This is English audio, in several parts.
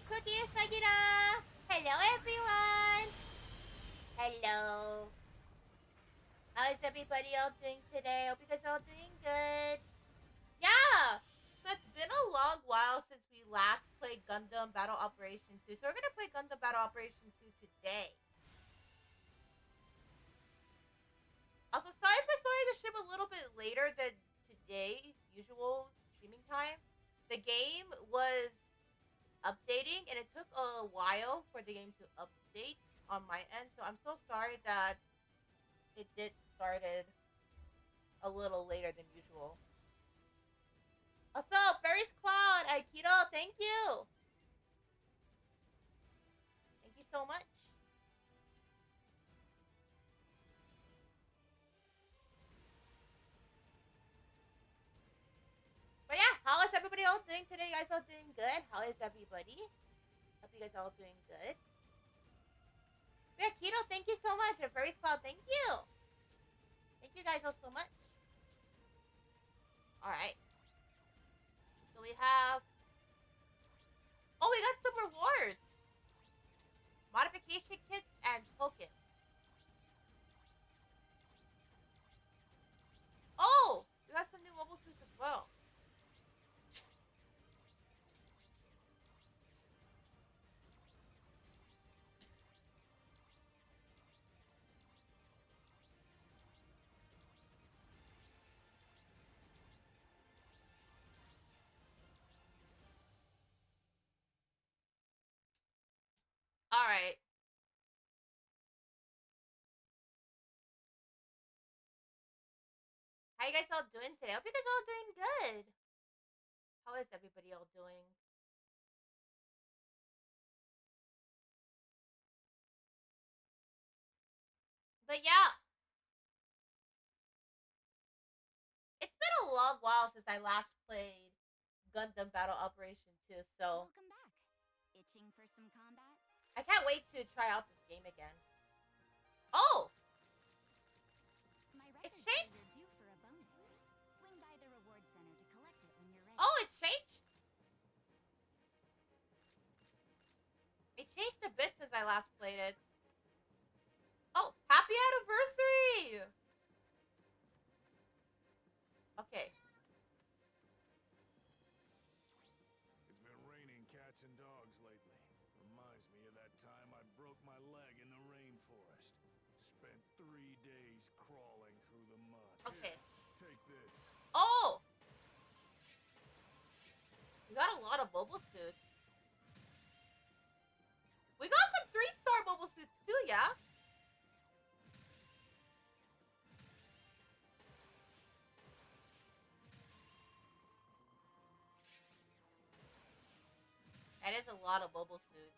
Cookie Sagina! Hello, everyone! Hello. How is everybody all doing today? Hope you guys are all doing good. Yeah! So it's been a long while since we last played Gundam Battle Operation 2. So we're gonna play Gundam Battle Operation 2 today. Also, sorry for starting the stream a little bit later than today's usual streaming time. The game was updating and it took a while for the game to update on my end, so I'm so sorry that it did started a little later than usual. Also, Ferris Cloud, Aikido, thank you. Thank you so much. But yeah, how is everybody all doing today? You guys all doing good? How is everybody? Hope you guys are all doing good. Yeah, Keto, thank you so much. And Ferris Cloud, thank you. Thank you guys all so much. Alright. So we have... Oh, we got some rewards. Modification kits and tokens. Oh, we got some new mobile suits as well. Alright. How you guys all doing today? Hope you guys all doing good. How is everybody all doing? But yeah. It's been a long while since I last played Gundam Battle Operation 2, so... Welcome back. Itching for some combat? I can't wait to try out this game again. Oh! My It's records say changed? you're due for a bonus. Swing by the reward center to collect it when you're ready. Oh, it's changed? It changed a bit since I last played it. Oh, happy anniversary! Okay. It's been raining cats and dogs lately. Reminds me of that time I broke my leg in the rainforest. Spent 3 days crawling through the mud. Okay. Here, take this. Oh! We got a lot of mobile suits. We got some 3-star mobile suits too, yeah? That is a lot of mobile suits.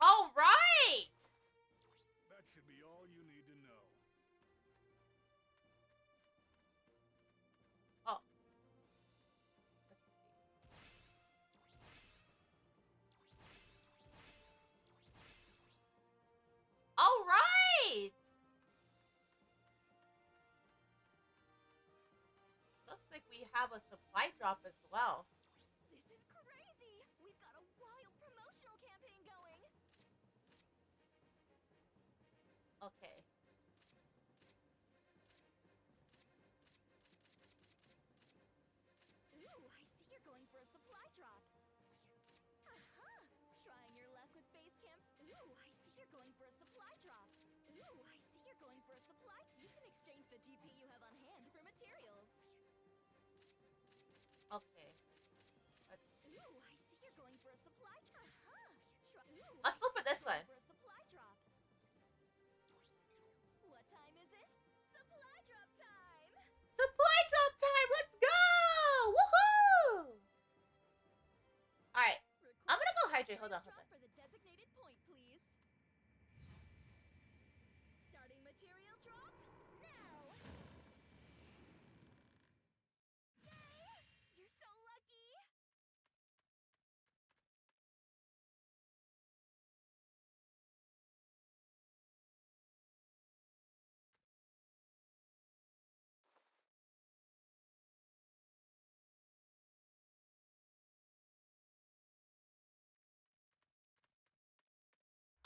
All right! That should be all you need to know. Oh. All right! Looks like we have a supply drop as well. This is crazy! We've got a wild promotional campaign going! Okay. Ooh, I see you're going for a supply drop. Aha! Trying your luck with base camps. Ooh, I see you're going for a supply drop. Ooh, I see you're going for a supply. You can exchange the TP you have on hand for materials. Okay. Ooh, I see you're going for a supply drop. Aha! Ooh, Let's go for this one. for a supply drop. What time is it? Supply drop time! Supply drop time! Let's go! Woohoo! Alright. I'm gonna go hydrate. Hold on, hold on. For the designated point, please. Starting material drop now. Yay! You're so lucky.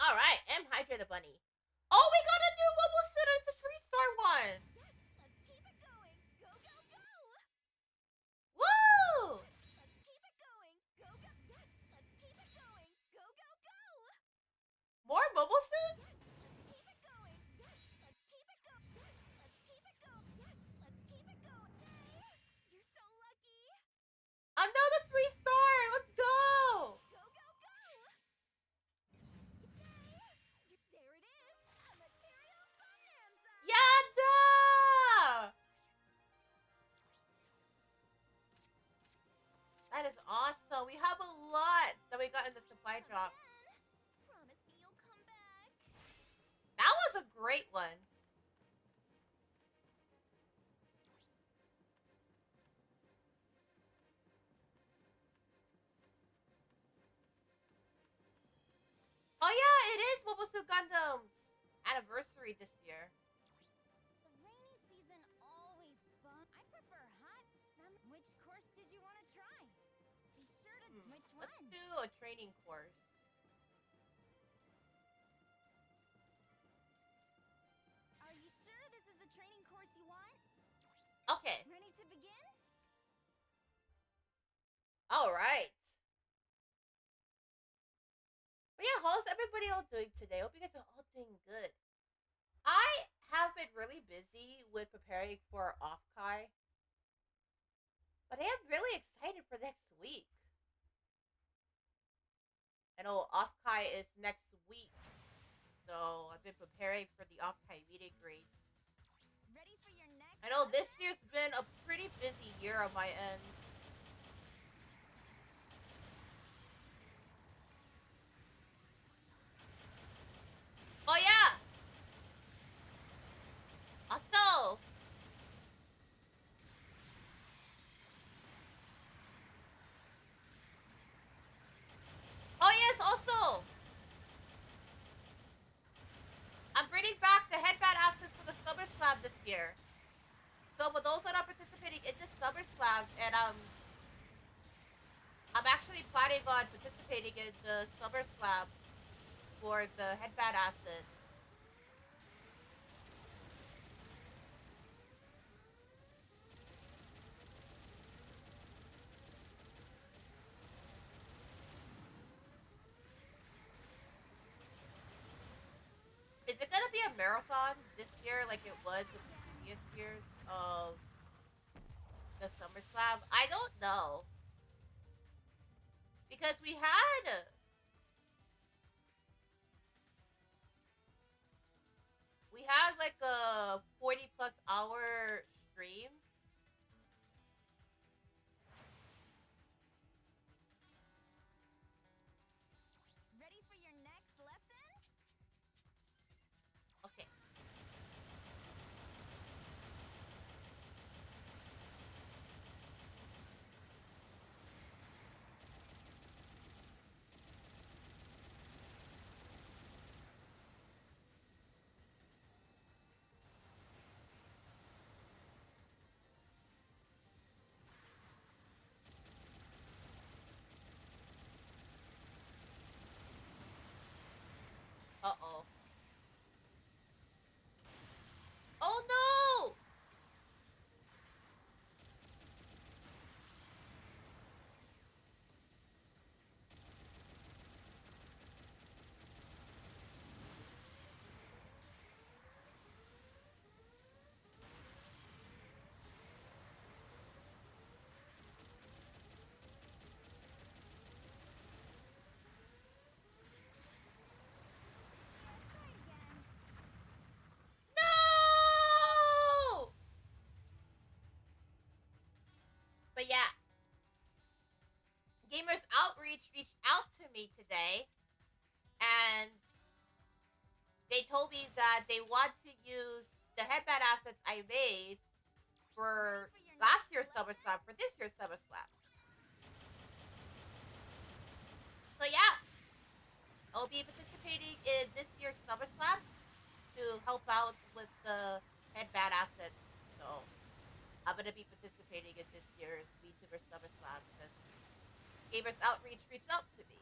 All right, M Hydrated Bunny. Oh, we got a new mobile suit. It's a 3-star one. Yes, let's keep it going. Go, go, go. Woo! Let's keep it going. Go, go. Yes, let's keep it going. Go, go, go. More mobile suits? Yes, let's keep it going. Yes, let's keep it going. Yes, let's keep it going. Yes, let's keep it going. Yay! You're so lucky. Another 3-star. Let's go. Go, go, go. Yay! There it is. A materials bonanza. Yada! That is awesome. We have a lot that we got in the supply Come drop. again. Promise me you'll come back. That was a great one. Oh yeah, it is Mobile Suit Gundam's anniversary this year. The rainy season always I prefer hot summer. Which course did you want to try? Be sure to. Which one? Let's do a training course. Are you sure this is the training course you want? Okay. Ready to begin? All right. But yeah, how's everybody all doing today? Hope you guys are all doing good. I have been really busy with preparing for Offkai, but I am really excited for next week. I know Offkai is next week, so I've been preparing for the Offkai meet and greet. Ready for your next? I know this lesson? year's been a pretty busy year on my end. Oh yeah! Also, oh yes, also, I'm bringing back the headband assets for the Summer Slab this year. So for those that are participating in this Summer Slab, and I'm actually planning on participating in the Summer Slab for the headband assets. Is it gonna be a marathon this year like it was with the previous years of the Summer Slab? I don't know. Because we had like a 40 plus hour stream. Ready for your next lesson? Okay. Uh-oh. Oh no! Try it again. No! But yeah, Gamers Outreach reached out to me today and they told me that they want to use the headband assets I made for Ready for your last next year's Summer lesson? Slab for this year's Summer Slab. So yeah, I'll be participating in this year's Summer Slab to help out with the headband assets. So I'm gonna be participating in this year's VTuber Summer Slab because Gamers Outreach reached out to me.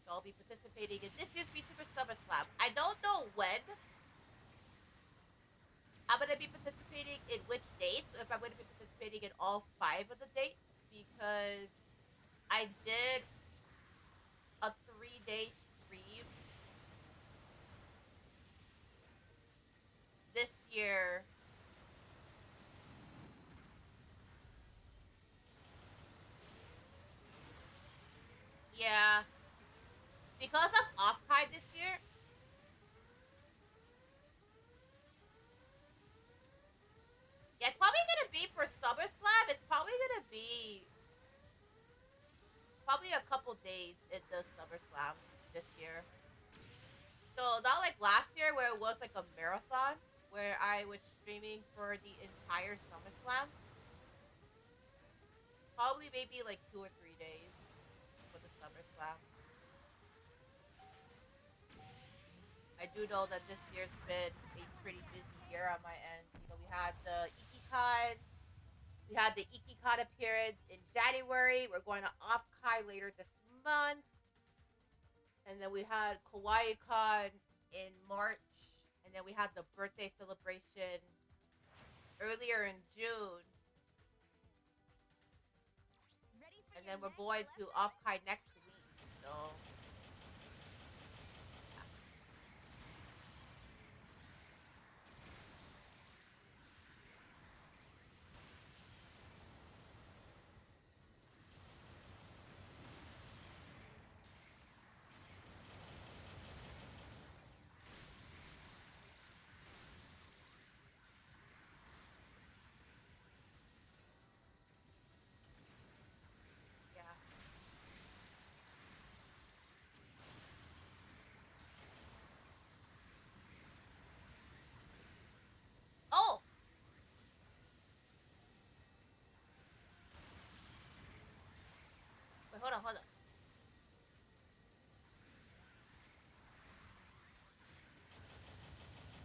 So I'll be participating in this year's VTuber Summer Slam. I don't know when I'm gonna be participating in which dates, if I'm gonna be participating in all 5 of the dates, because I did a 3-day stream this year. Yeah, because of Offkai this year. Yeah, it's probably gonna be for SummerSlam. It's probably gonna be probably a couple days in the SummerSlam this year. So not like last year where it was like a marathon where I was streaming for the entire SummerSlam. Probably maybe like 2 or 3 days for the SummerSlam. I do know that this year's been a pretty busy year on my end. You know, we had the IkiCon, we had the IkiCon appearance in January. We're going to Offkai later this month. And then we had KawaiiCon in March. And then we had the birthday celebration earlier in June. Ready for And your then we're next going to lesson? Offkai next week. So yeah. Oh, wait, hold on, hold on.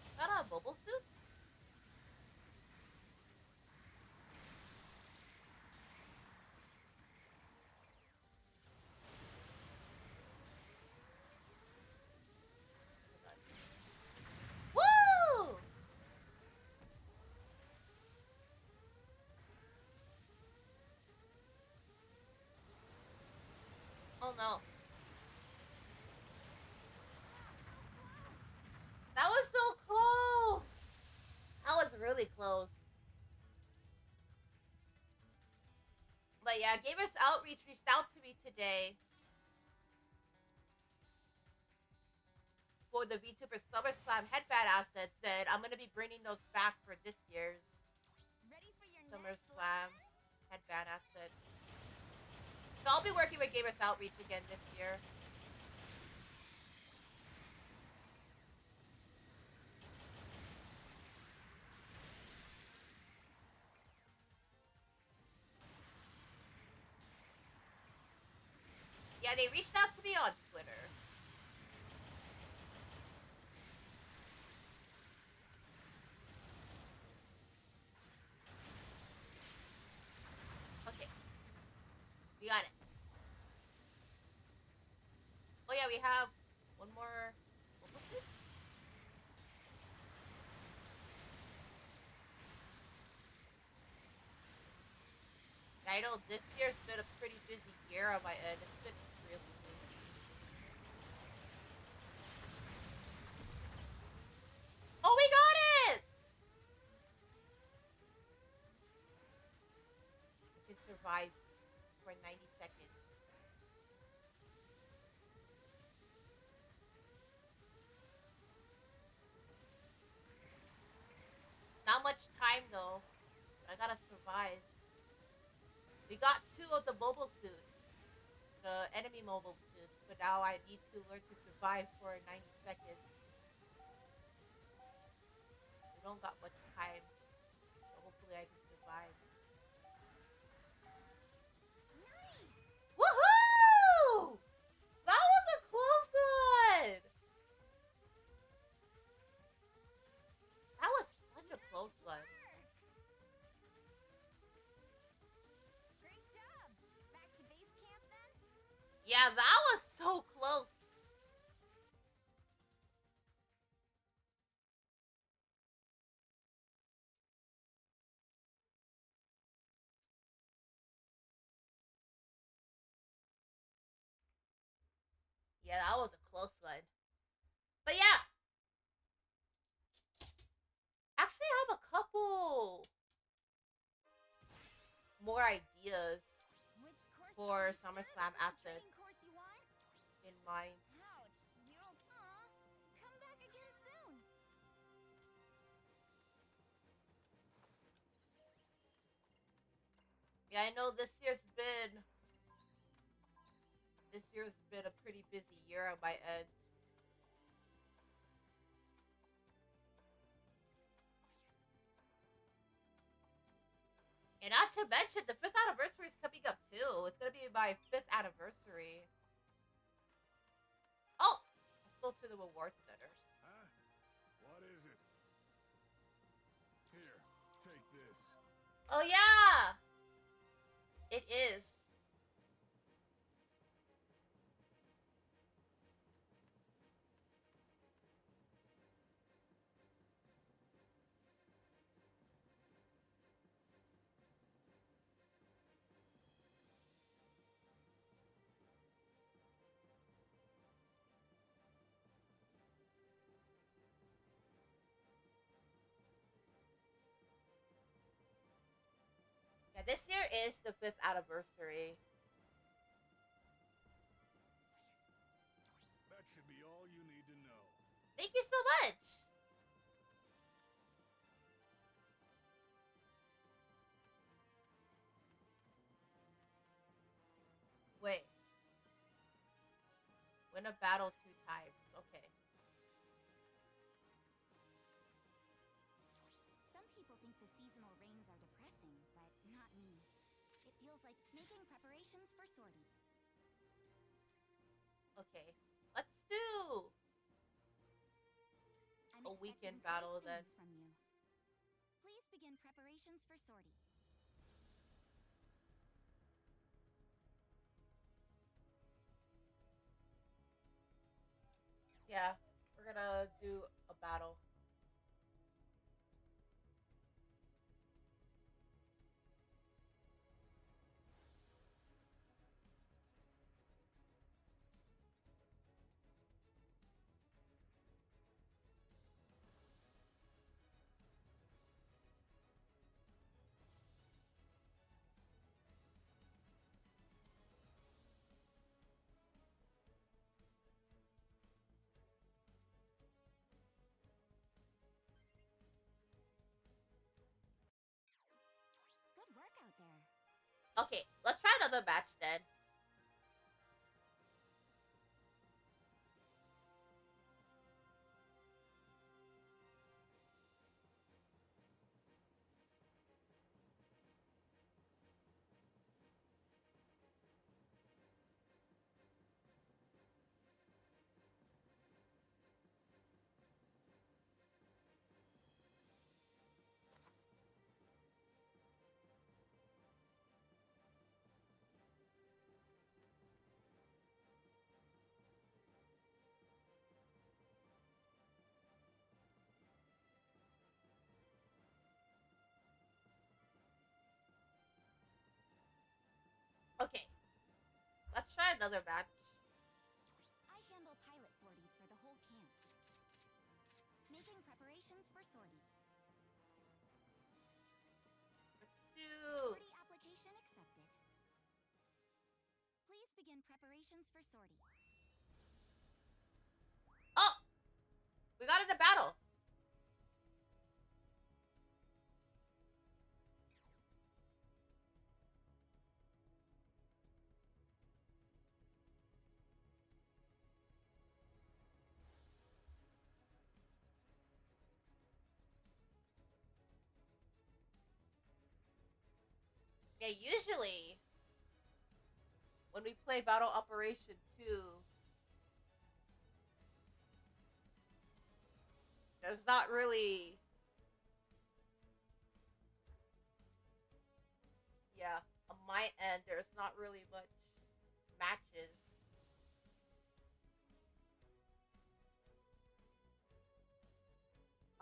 Is that a mobile suit? Woo! Oh no. That was so close. That was really close. But yeah, Gamers Outreach reached out to me today for the VTuber SummerSlam headband asset. Said I'm gonna be bringing those back for this year's Ready for your next SummerSlam lesson? headband asset. So I'll be working with Gamers Outreach again this year. Yeah, they reached out to me on Twitter. Okay, we got it. Oh yeah, we have one more. What was this? I know this year's been a pretty busy year on my end. It's been really busy. Oh, we got it! I can survive for 90 seconds. Not much time though, but I gotta survive. We got 2 of the mobile suits, the enemy mobile suits, but now I need to learn to survive for 90 seconds. We don't got much time, so hopefully I can survive. Nice! Woohoo! That was a close one! That was such a close one. Great job! Back to base camp then? Yeah, that was so close. Yeah, that was a close one. But yeah, actually, I have a couple more ideas Which course for to be sure SummerSlam this is the assets training course you want? in mind. Ouch, you'll... Aw, come back again soon. Yeah, I know this year's been a pretty busy year on my end. And not to mention, the fifth anniversary is coming up too. It's gonna be my fifth anniversary. Oh, let's go to the reward center. Huh? What is it? Here, take this. Oh yeah, it is. Yeah, this year is the fifth anniversary. That should be all you need to know. Thank you so much. Wait, win a battle 2 times. Okay. Some people think the seasonal rains are depressing, but not me. It feels like making preparations for sortie. Okay. Let's do I'm a expecting weekend great battle then. things from you. Please begin preparations for sortie. Yeah, we're gonna do a battle. Good work out there. Okay, let's try another match then. Okay, let's try another match. I handle pilot sorties for the whole camp. Making preparations for sortie. Let's do. Sortie application accepted. Please begin preparations for sortie. Oh, we got in a battle. Yeah, usually when we play Battle Operation 2, there's not really. Yeah, on my end, there's not really much matches.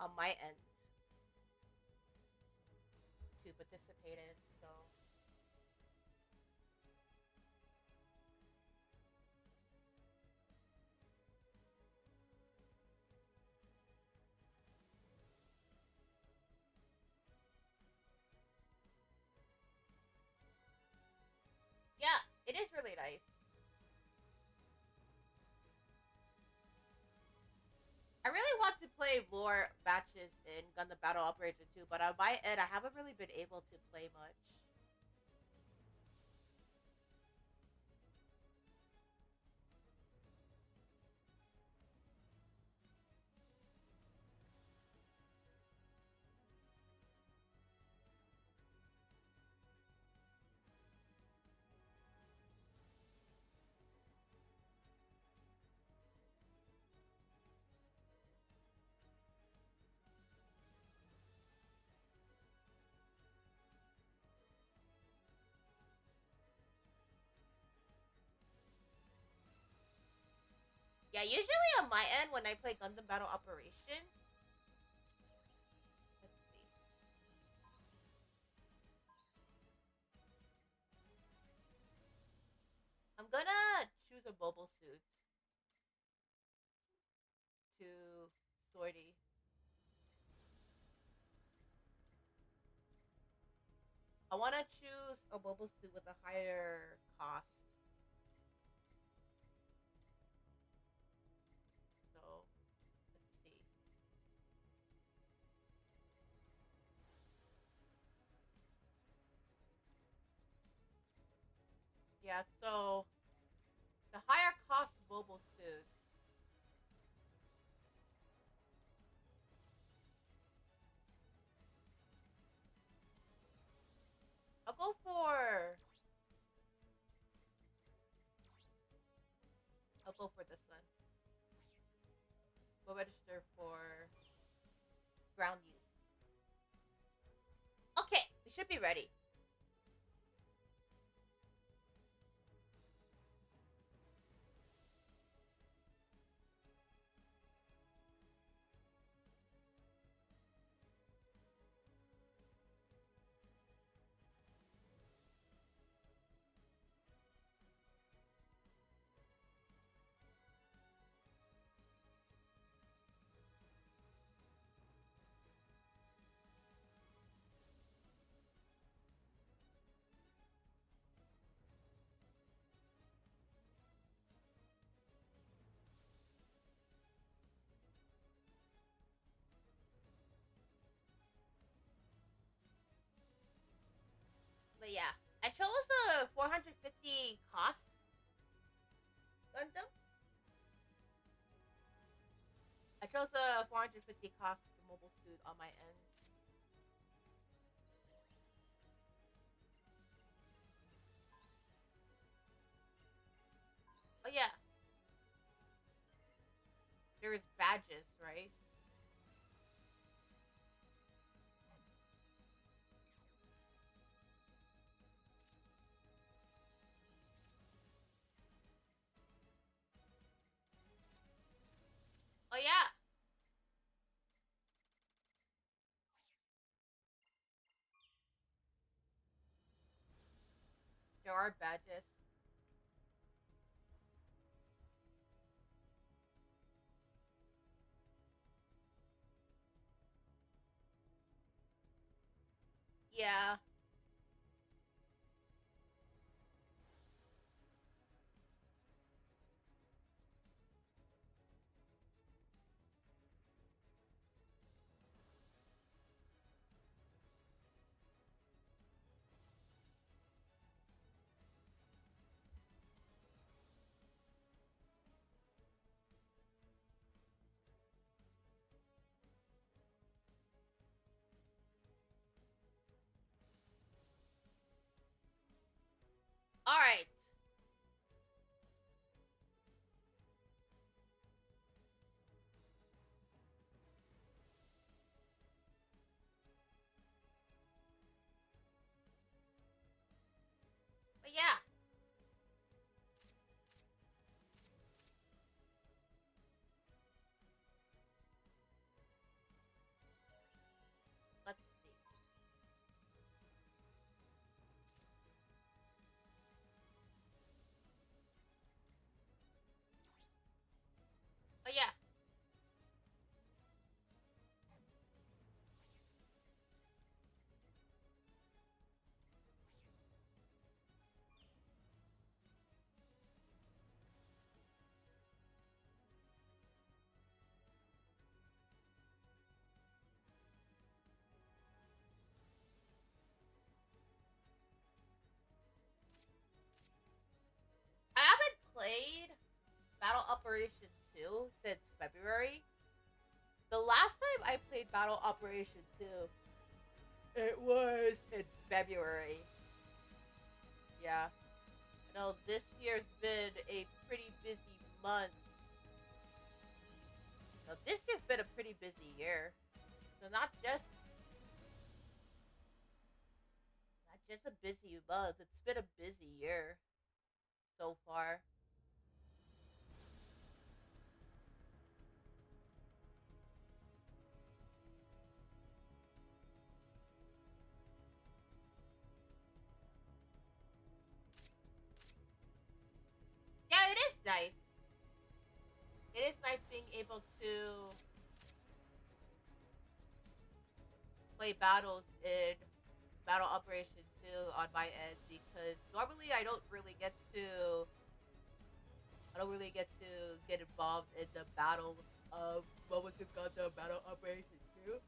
On my end to participate in, so. It is really nice. I really want to play more matches in Gundam Battle Operator 2, but on my end, I haven't really been able to play much. Yeah, usually on my end, when I play Gundam Battle Operation, let's see. I'm gonna choose a mobile suit to Sortie. I want to choose a mobile suit with a higher cost. So, let's see. Yeah, so the higher cost mobile suit. I'll go for. I'll go for this one. We'll register for ground use. Okay, we should be ready. But yeah, I chose a 450 cost Gundam. I chose a 450 cost mobile suit on my end. Oh yeah, there's badges, right? Oh yeah, there are badges. Yeah. All right. But yeah, let's see. Battle Operation 2 since February. The last time I played Battle Operation 2, it was in February. Yeah. I know this year's been a pretty busy month. No, this year's been a pretty busy year. So not just a busy month, it's been a busy year so far. Yeah, it is nice. It is nice being able to play battles in Battle Operation 2 on my end because normally I don't really get to get involved in the battles of what was it called, the Battle Operation 2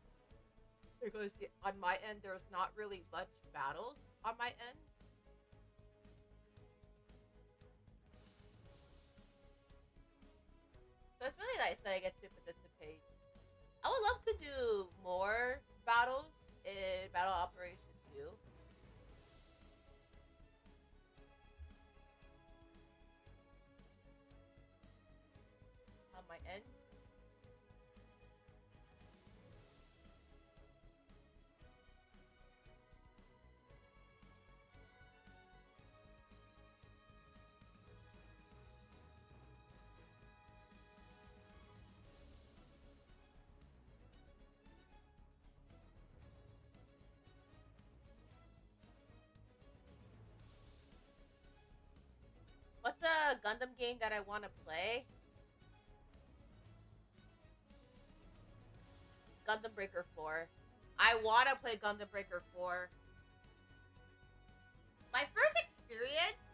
because on my end there's not really much battles on my end. So it's really nice that I get to participate. I would love to do more battles in Battle Operation 2 on my end. What's a Gundam game that I want to play? Gundam Breaker 4. I want to play Gundam Breaker 4. My first experience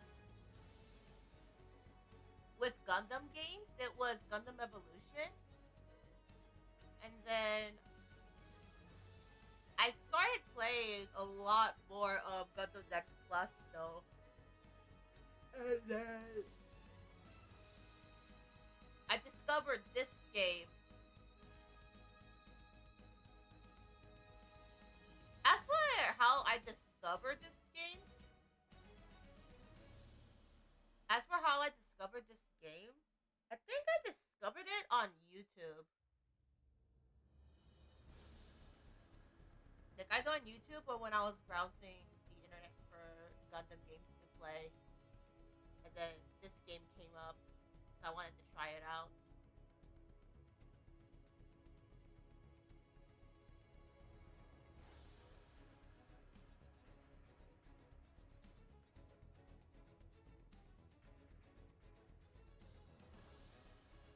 with Gundam games, it was Gundam Evolution. And then I started playing a lot more of Gundam Next Plus, though. And then I discovered this game. As for how I discovered this game, as for how I discovered this game, I think I discovered it on YouTube. Like either on YouTube or when I was browsing the internet for Gundam games to play, and then this game came up, so I wanted to try it out.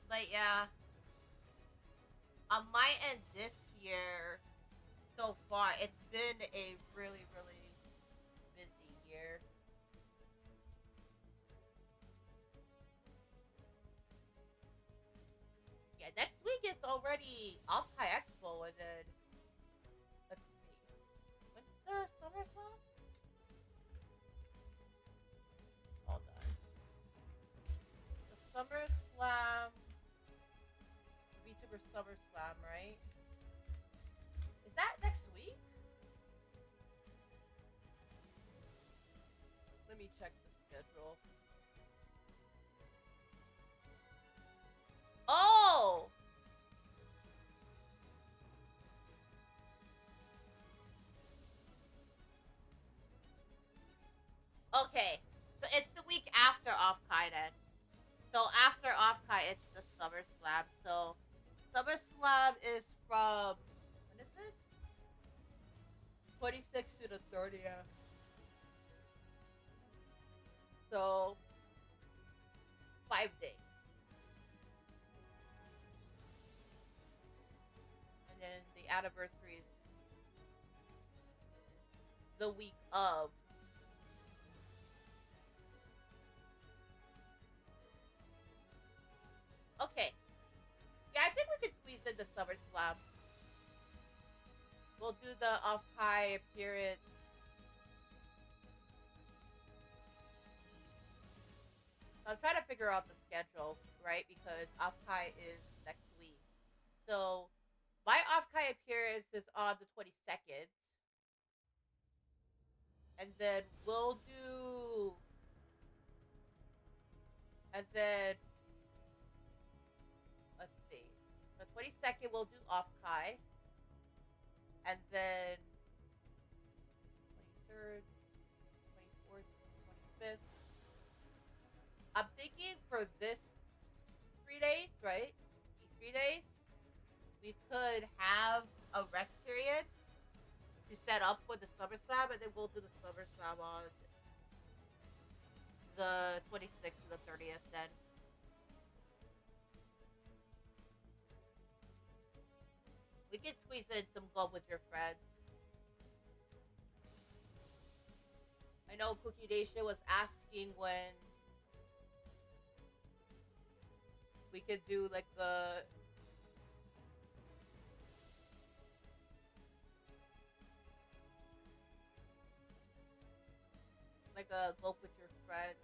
But yeah, on my end this year, so far, it's been a really, really busy year. Yeah, next week it's already off High Expo, and then let's see, when's the SummerSlam? Hold on, the SummerSlam, VTuber SummerSlam, right? Is that next week? Let me check the schedule. Oh, okay. So it's the week after Off Kai then. So after Off Kai, it's the SummerSlam. So SummerSlam is from when is it? 26th to the 30th. So 5 days, and then the anniversary is the week of. Okay, yeah, I think we could squeeze in the SummerSlam. We'll do the Off Kai appearance. I'm trying to figure figure out the schedule, right? Because Offkai is next week. So my Offkai appearance is on the 22nd. And then we'll do. And then, let's see. The 22nd, we'll do Offkai. And then 23rd, 24th, 25th. I'm thinking for this 3 days, right? These 3 days, we could have a rest period to set up for the Summer Slam, and then we'll do the Summer Slam on the 26th and the 30th then. We could squeeze in some Go with your friends. I know Cookie Nation was asking when we could do like a Go with your friends.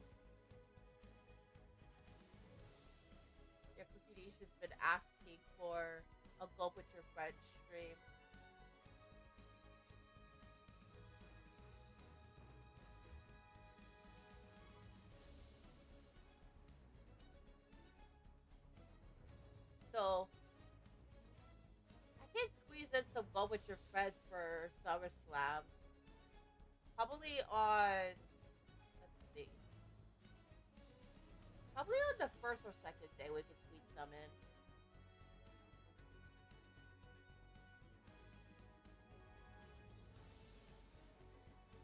Yeah, Cookie Nation's been asking for a Go with your friends stream. So I can squeeze in some Go with your friends for SummerSlam. Probably on, let's see, probably on the first or second day we can squeeze some in.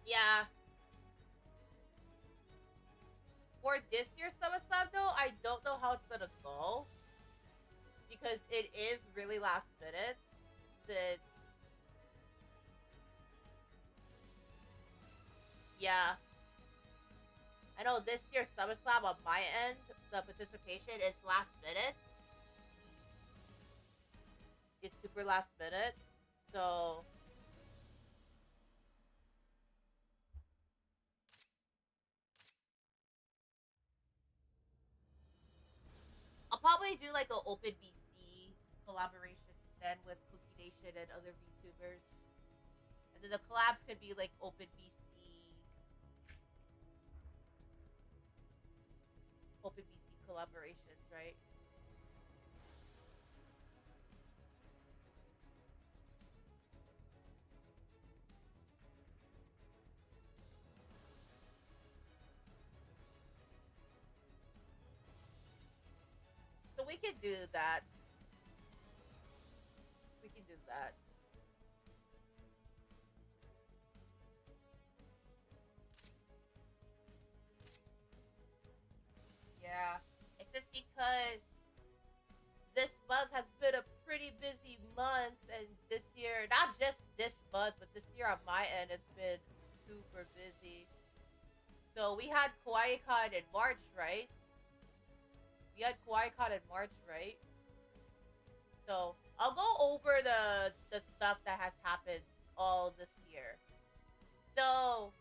Yeah. For this year's SummerSlam though, I don't know how it's gonna go because it is really last minute. Since yeah, I know this year's SummerSlam on my end, the participation is last minute. It's super last minute, so I'll probably do like an open VC collaboration then with Cookie Nation and other VTubers, and then the collabs could be like open VC collaborations, right? So we can do that. We can do that. Yeah. It's just because this month has been a pretty busy month, and this year, not just this month, but this year on my end, it's been super busy. So we had KawaiiCon in March, right? We had KawaiiCon in March, right? So I'll go over the stuff that has happened all this year. So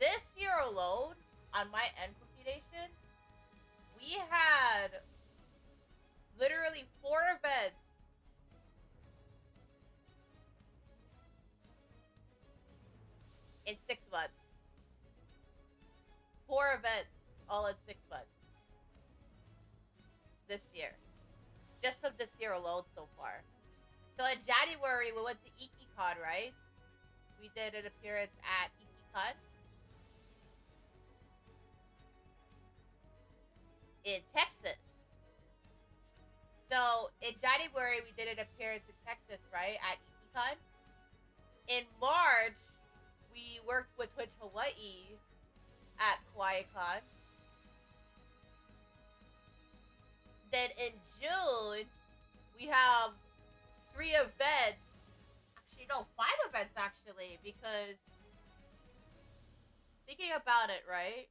this year alone, on my end compilation, we had literally 4 events in 6 months. 4 events all in 6 months this year. Just from this year alone so far. So in January, we went to IkiCon, right? We did an appearance at IkiCon in Texas. So in January, we did an appearance in Texas, right? At IkiCon. In March, we worked with Twitch Hawaii at KawaiiCon. Then in June, we have 3 events. Actually, no, 5 events actually, because thinking about it, right?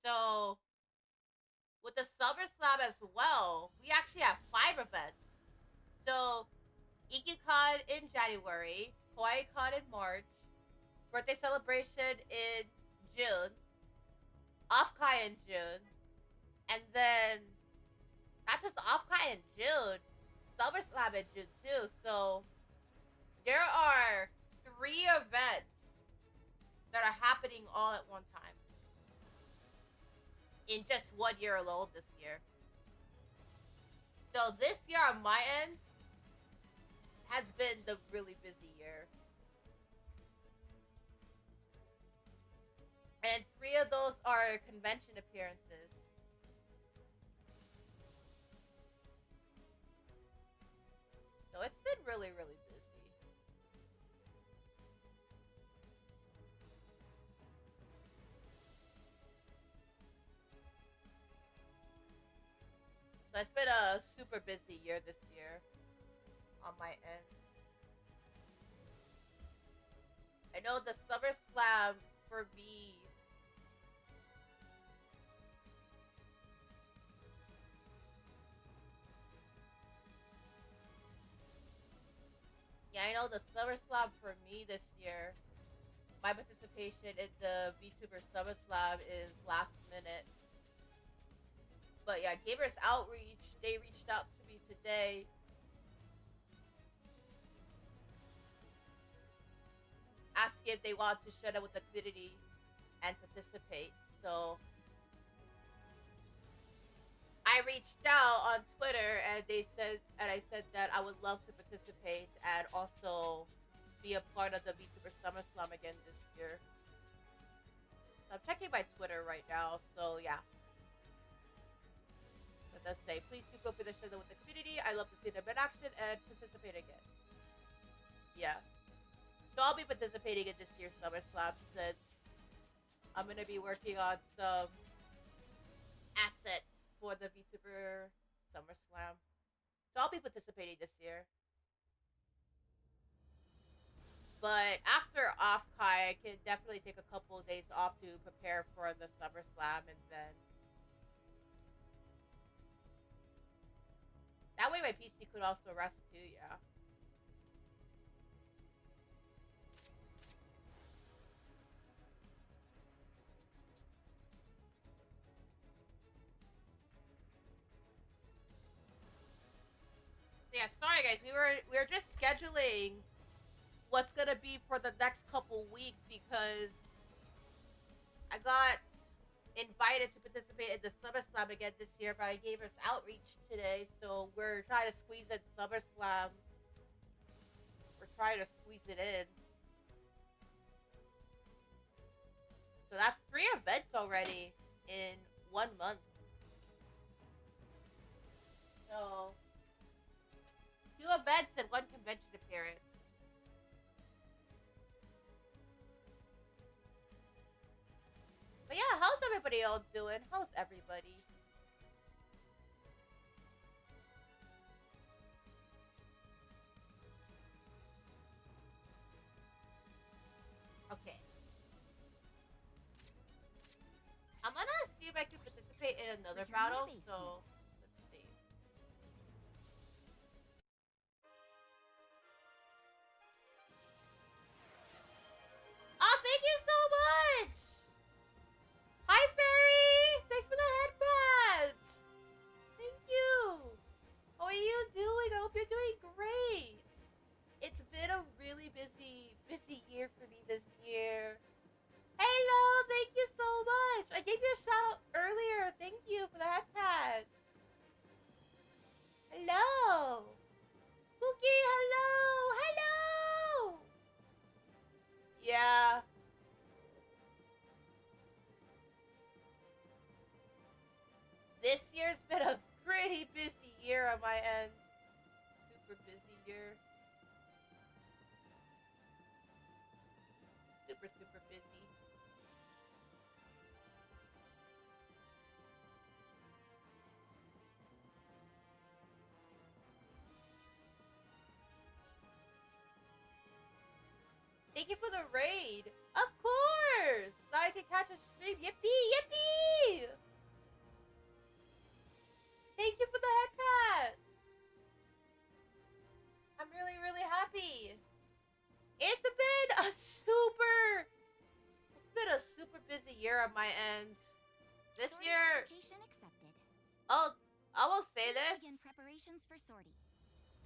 So with the SummerSlam as well, we actually have 5 events. So IkiCon in January, KawaiiCon in March, birthday celebration in June, Off-Kai in June, and then not just Off-Kai in June, SummerSlam in June too. So there are 3 events that are happening all at one time in just 1 year alone this year. So this year on my end has been the really busy year. And 3 of those are convention appearances. So it's been really, really busy. So it's been a super busy year this year on my end. I know the SummerSlam for me. Yeah, I know the SummerSlam for me this year. My participation in the VTuber SummerSlam is last minute. But yeah, Gamers Outreach, they reached out to me today. Asking if they want to share it with the community and participate. So I reached out on Twitter and I said that I would love to participate and also be a part of the VTuber SummerSlam again this year. So I'm checking my Twitter right now, so yeah. It does say, please do feel free to share them with the community. I love to see them in action and participate again. Yeah. So I'll be participating in this year's SummerSlam since I'm going to be working on some assets for the VTuber SummerSlam. So I'll be participating this year. But after Off-Kai, I can definitely take a couple of days off to prepare for the SummerSlam, and then that way my PC could also rest too, yeah. Yeah, sorry guys, we were just scheduling what's gonna be for the next couple weeks because I got invited to participate in the SummerSlam again this year by Gamers Outreach today, so we're trying to squeeze in SummerSlam. We're trying to squeeze it in. So that's 3 events already in 1 month. So 2 events and 1 convention appearance. But yeah, how's everybody else doing? How's everybody? Okay. I'm gonna see if I can participate in another battle, so let's see. Oh, thank you so much! Hi, Fairy! Thanks for the headbands! Thank you! How are you doing? I hope you're doing great! It's been a really busy year for me this year. Hello! Thank you so much! I gave you a shout out earlier. Thank you for the headpad. Hello! Cookie, hello! Hello! Yeah. This year's been a pretty busy year on my end. Super busy year. Super busy. Thank you for the raid. Of course! Now I can catch a stream. Yippee! Yippee! Thank you for the headpad. I'm really happy. It's been a super busy on my end. This Sortie year, application accepted. oh, I will say Please this. begin preparations for sortie.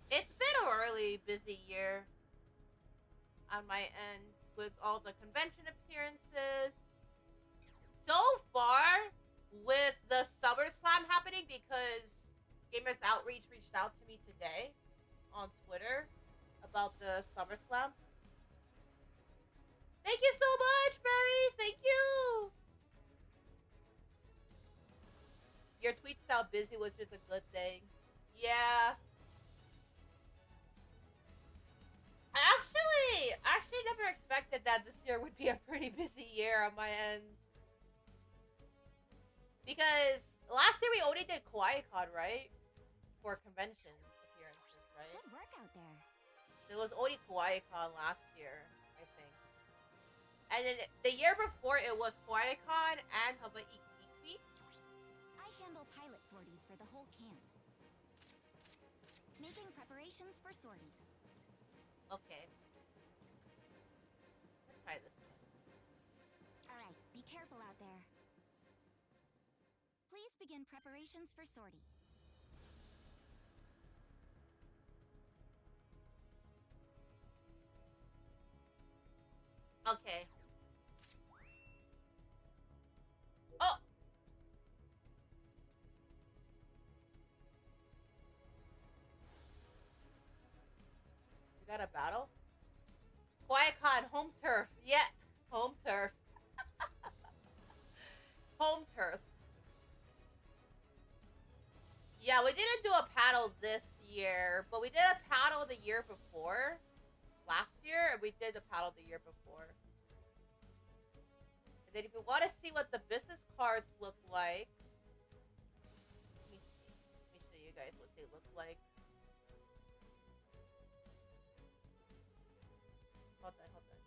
It's been a really busy year on my end with all the convention appearances. So far, with the SummerSlam happening, because Gamers Outreach reached out to me today on Twitter about the SummerSlam. Thank you so much, Berries. Thank you. Your tweet sound busy was just a good thing. Yeah. I actually never expected that this year would be a pretty busy year on my end. Because last year we only did KawaiiCon, right? For convention appearances, right? Good work out there. There was only KawaiiCon last year, I think. And then the year before it was KawaiiCon and Hawaii Geek Week. I handle pilot sorties for the whole camp. Making preparations for sortie. Okay. Let's try this one. Alright, be careful out there. Please begin preparations for sortie. Okay. Oh! We got a battle? KawaiiCon, home turf. Yeah, home turf. Home turf. Yeah, we didn't do a paddle this year, but we did a paddle the year before. Last year, and we did the paddle the year before. And then if you want to see what the business cards look like, let me see. Let me show you guys what they look like. Hold on, hold on.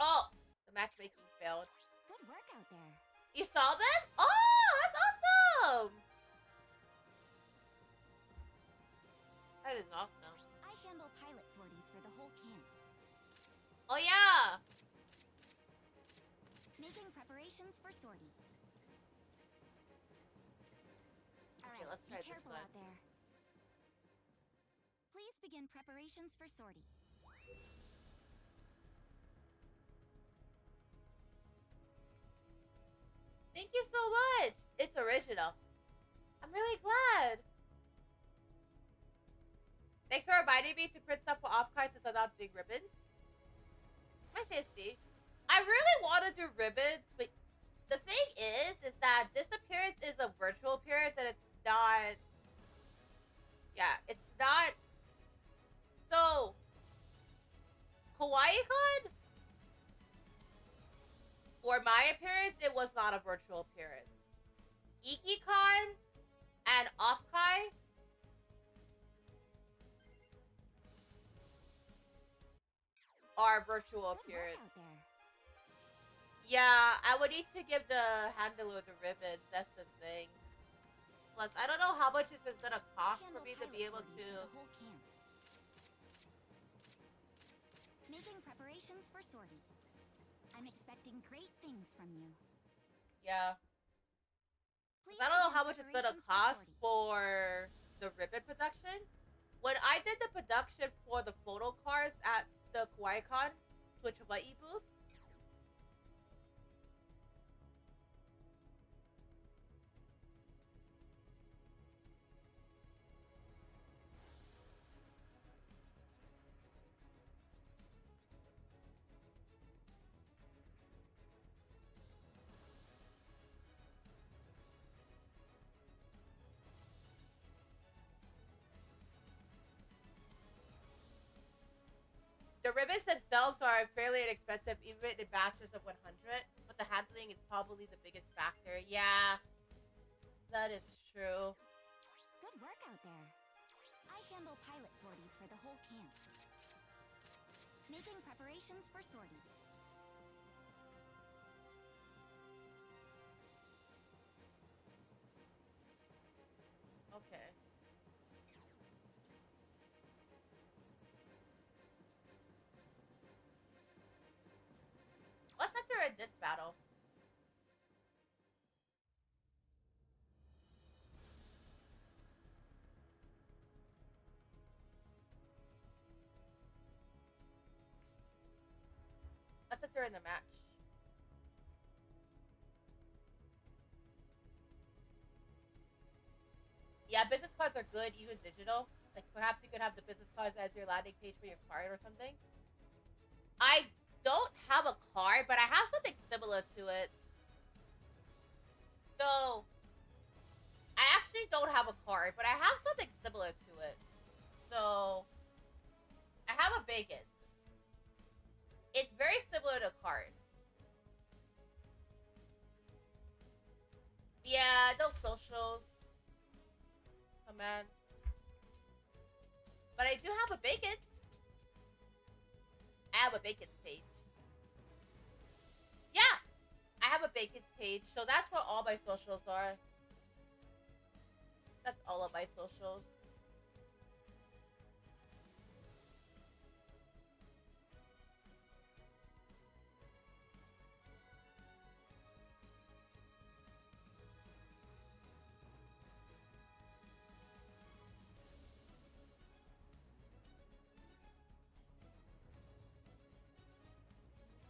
Oh! The matchmaking failed. Good work out there. You saw them? Oh, that's awesome! That is awesome. I handle pilot sorties for the whole camp. Oh yeah! Making preparations for sortie. Okay, Alright, let's be try this careful one. out there. Please begin preparations for sortie. Thank you so much! It's original. I'm really glad. Thanks for reminding me to print stuff for off cards instead of doing ribbons. My sissy. I really want to do ribbons, but the thing is that this appearance is a virtual appearance and it's not. Yeah, it's not. So, KawaiiCon, for my appearance, it was not a virtual appearance. IkiCon and OffKai, are virtual Good work appearance. out there. Yeah, I would need to give the handler the ribbons. That's the thing. Plus, I don't know how much it's gonna cost for Handle me to be able pilot sorties to. for the whole camp. Making preparations for sortie. I'm expecting great things from you. Yeah. Please I don't know begin how much it's gonna preparations cost sortie. for the ribbon production. When I did the production for the photo cards at the KawaiiCon Twitch Hawaii booth, the ribbons themselves are fairly inexpensive, even in batches of 100. But the handling is probably the biggest factor. Yeah, that is true. Good work out there. I handle pilot sorties for the whole camp. Making preparations for sortie. Okay. this battle. That's if they're in the match. Yeah, business cards are good, even digital. Like perhaps you could have the business cards as your landing page for your card or something. I don't have a card, but I have something similar to it. So I actually don't have a card, but I have something similar to it. So I have a bacon. It's very similar to a card. Yeah, no socials. Command. But I do have a bacon. I have a bacon page. Yeah, I have a bacon page, so that's where all my socials are. That's all of my socials.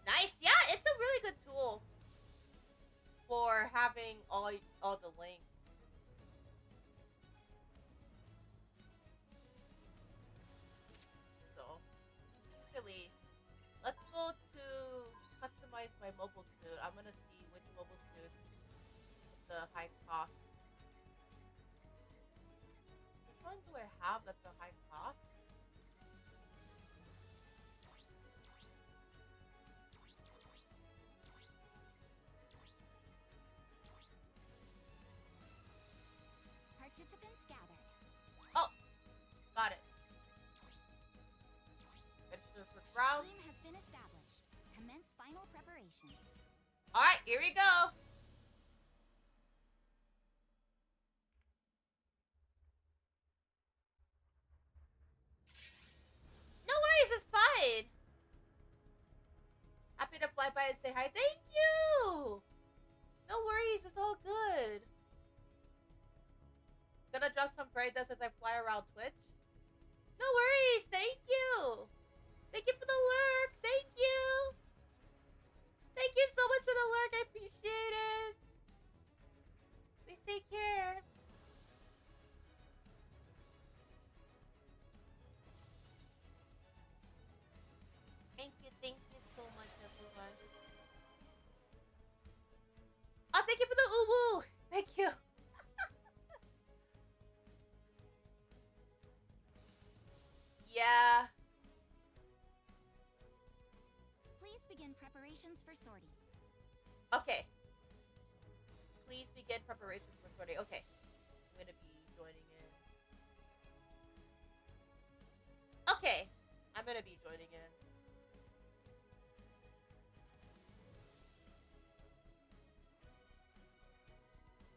Nice. Yeah, it's a really good tool for having all the links. So, actually, let's go to customize my mobile suit. I'm gonna see which mobile suit with the high cost. Which one do I have that's a high cost? Participants gathered. Oh, got it. Register for round. Team has been established. Commence final preparations. All right, here we go. No worries, it's fine. Happy to fly by and say hi. Thank you. No worries, it's all good. Gonna drop some Freitas as I fly around Twitch. No worries, thank you. Thank you for the lurk. Thank you. Thank you so much for the lurk. I appreciate it. Please take care. Thank you so much, everyone. Oh, thank you for the uwu. Thank you. Yeah. Please begin preparations for sortie. Okay. Please begin preparations for sorting. Okay. I'm gonna be joining in. Okay. I'm gonna be joining in.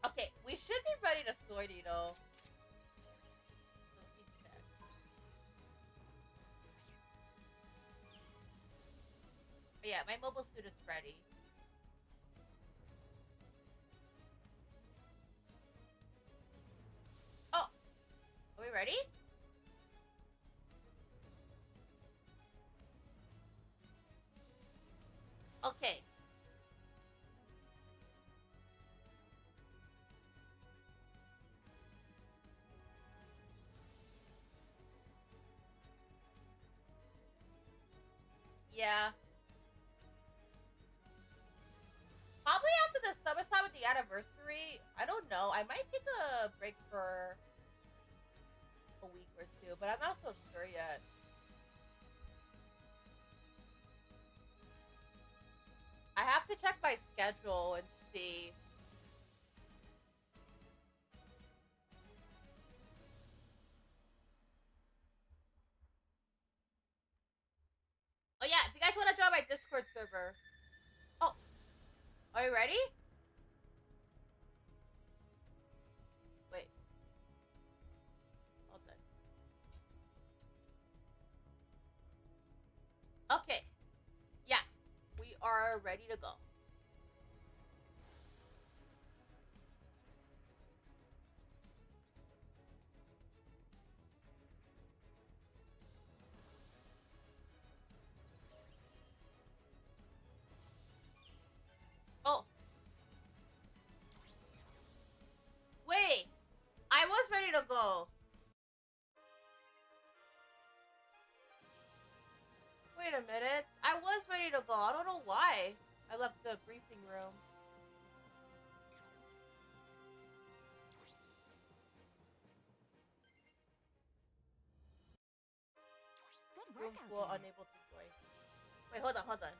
Okay, we should be ready to sortie though. So let me check. But yeah, my mobile suit is ready. Oh, are we ready? Okay. Yeah. Probably after the summertime with the anniversary. I don't know. I might take a break for a week or two, but I'm not so sure yet. I have to check my schedule and see. Oh yeah, if you guys want to join my Discord server. Oh, are you ready? Wait. Hold on. Okay. Yeah, we are ready to go. a minute. I was ready to go. I don't know why. I left the briefing room. Good Room workout full, there. unable to join. Wait, hold on, hold on.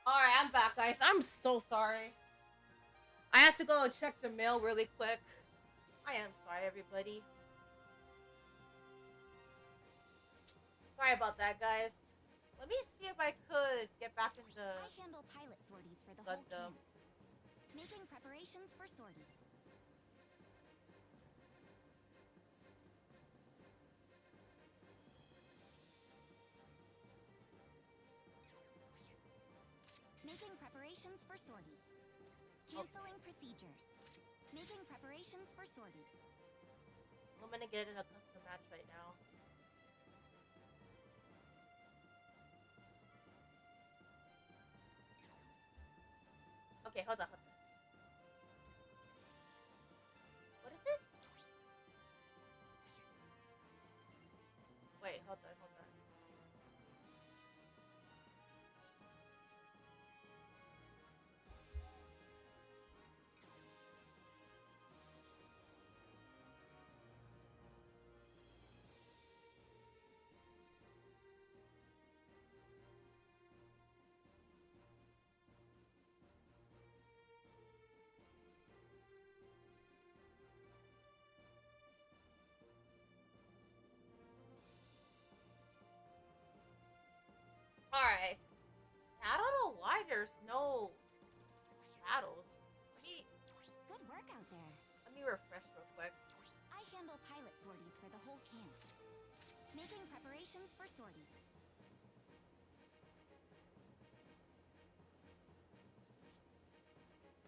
Alright, I'm back, guys. I'm so sorry. I had to go check the mail really quick. I am sorry, everybody. Sorry about that, guys. Let me see if I could get back into I handle pilot sorties for the whole Gundam. camp. Making preparations for sortie. Making preparations for sortie. Canceling procedures. Making preparations for sortie. I'm gonna get in a custom match right now. Okay, hold on. What is it? Wait, hold on. Alright. I don't know why there's no battles. Good work out there. Let me refresh real quick. I handle pilot sorties for the whole camp. Making preparations for sortie.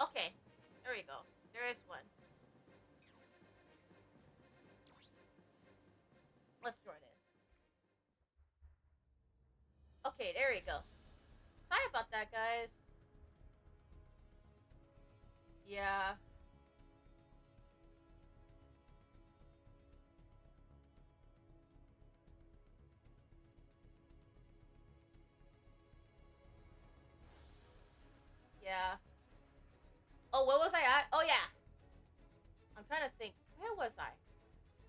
Okay, there we go. There is one. Let's join in. Okay, there we go. Sorry about that, guys. Yeah. Yeah. Oh, what was I at? Oh, yeah. I'm trying to think. Where was I?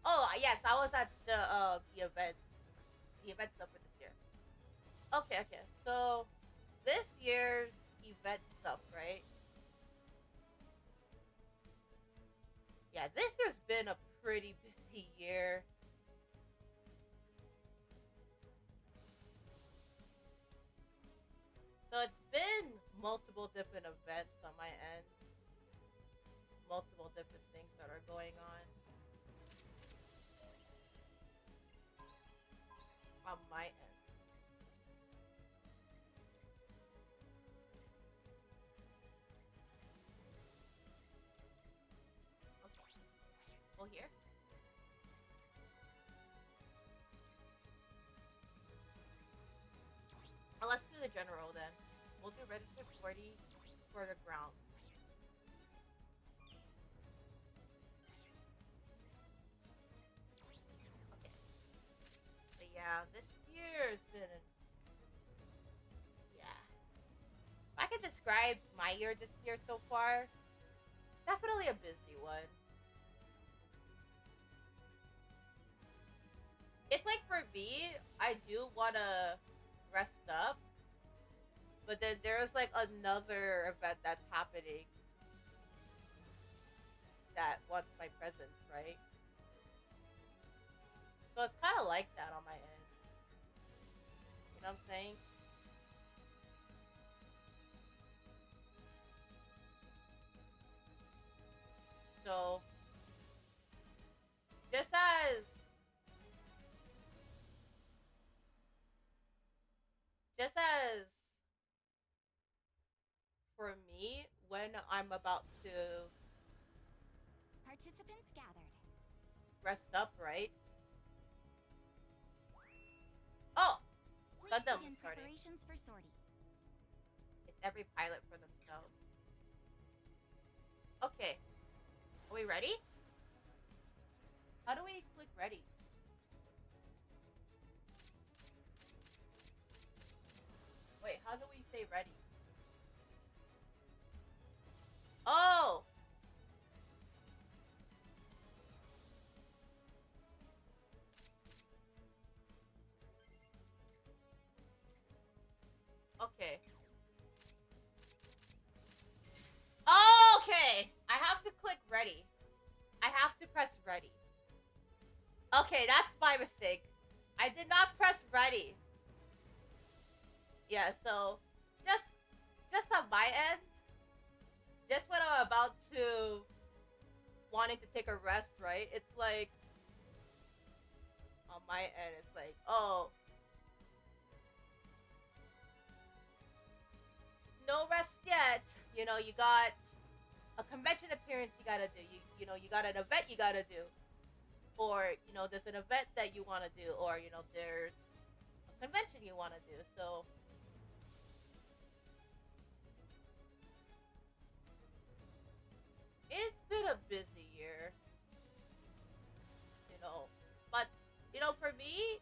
Oh, yes, I was at the event. The event stuff for this year. Okay. So, this year's event stuff, right? Yeah, this year's been a pretty busy year. So it's been multiple different events on my end. Multiple different things that are going on my end. Okay. Go here. Oh, let's do the general then. We'll do register 40 for the ground. Okay. But yeah, this year's been yeah. If I could describe my year this year so far, definitely a busy one. It's like for me, I do wanna rest up, but then there's like another event that's happening that wants my presence, right? So it's kind of like that on my end. You know what I'm saying? So just as just as for me, when I'm about to Participants gathered. rest up, right? Oh, Please Gundam begin starting. preparations for sortie. It's every pilot for themselves. Okay, are we ready? How do we click ready? Wait, how do we say ready? Oh! Okay. 2020. Yeah, so just just on my end, just when I'm about to wanting to take a rest, right? It's like on my end, it's like, oh, no rest yet. You know, you got a convention appearance you gotta do. You know, you got an event you gotta do, or you know, there's an event that you want to do, or you know, there's a convention you want to do. So it's been a busy year, you know. But you know, for me,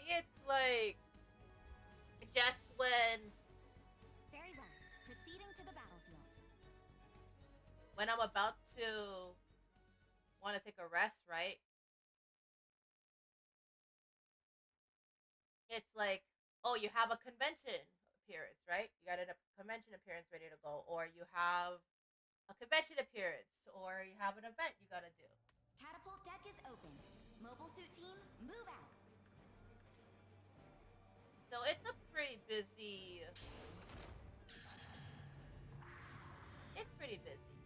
it's like just Very well. Proceeding to the battlefield. when I'm about to want to take a rest, right? It's like, oh, you have a convention appearance, right? You got a convention appearance ready to go, or you have a convention appearance, or you have an event you gotta do. Catapult deck is open. Mobile suit team, move out. So it's a pretty busy. It's pretty busy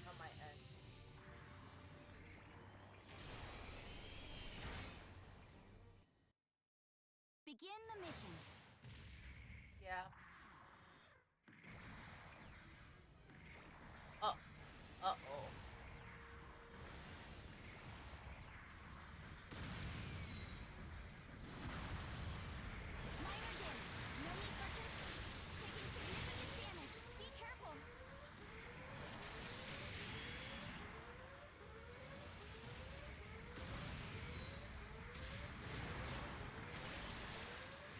on my end. Begin the mission. Yeah. Oh. Uh oh. Minor damage. No need for taking significant damage. Be careful.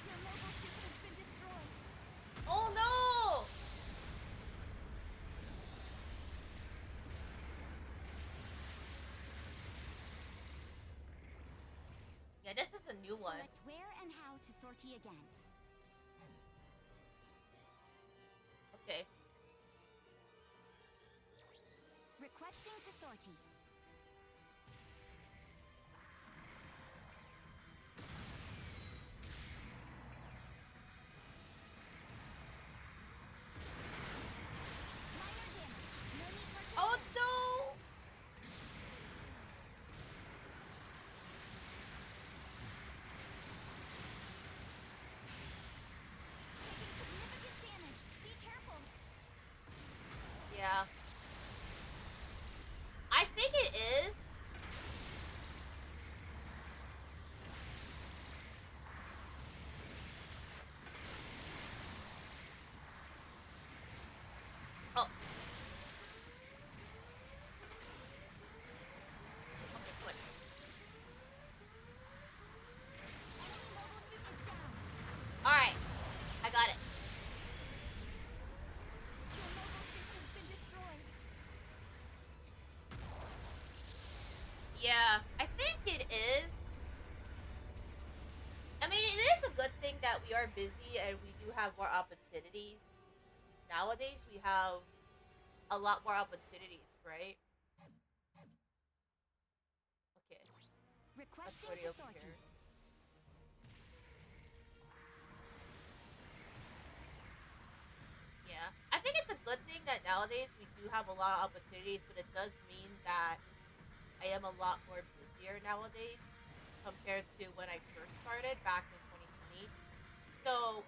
Your mobile suit has been destroyed. Oh no! Yeah, this is a new one. Select where and how to sortie again. Okay. Requesting to sortie. Minor damage. No need for Oh no! taking significant damage. Be careful. Yeah. I think it is. Oh. Okay, good. Enemy mobile suit is down. Alright. I got it. Your mobile suit has been destroyed. Yeah, I think it is. I mean, it is a good thing that we are busy and we do have more opportunities. Nowadays, we have a lot more opportunities, right? Okay, let's Requesting put it to over sortie. here. Yeah, I think it's a good thing that nowadays we do have a lot of opportunities, but it does mean that I am a lot more busier nowadays compared to when I first started back in 2020. So,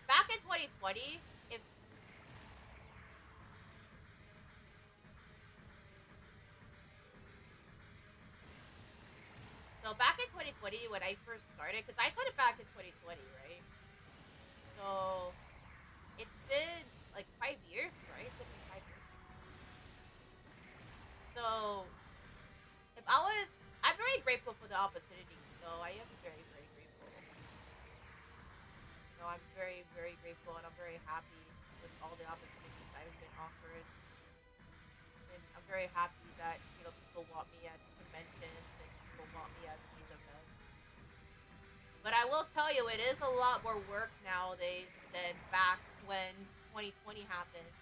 back in 2020, if back in 2020 when I first started, because I started back in 2020, right? So it's been like 5 years, right? It's been 5 years. So if I was, I'm very grateful for the opportunity. So I am very, very grateful. No, I'm very, very grateful, and I'm very happy with all the opportunities I've been offered. And I'm very happy that people want me at conventions and people want me at these events. But I will tell you, it is a lot more work nowadays than back when 2020 happened.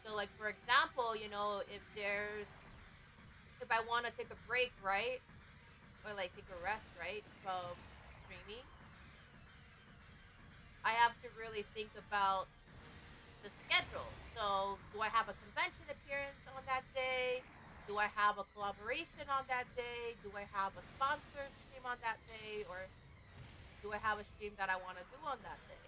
So, like for example, if I want to take a break, right? or like take a rest, right, from streaming, I have to really think about the schedule. So, do I have a convention appearance on that day? Do I have a collaboration on that day? Do I have a sponsor stream on that day? Or do I have a stream that I want to do on that day?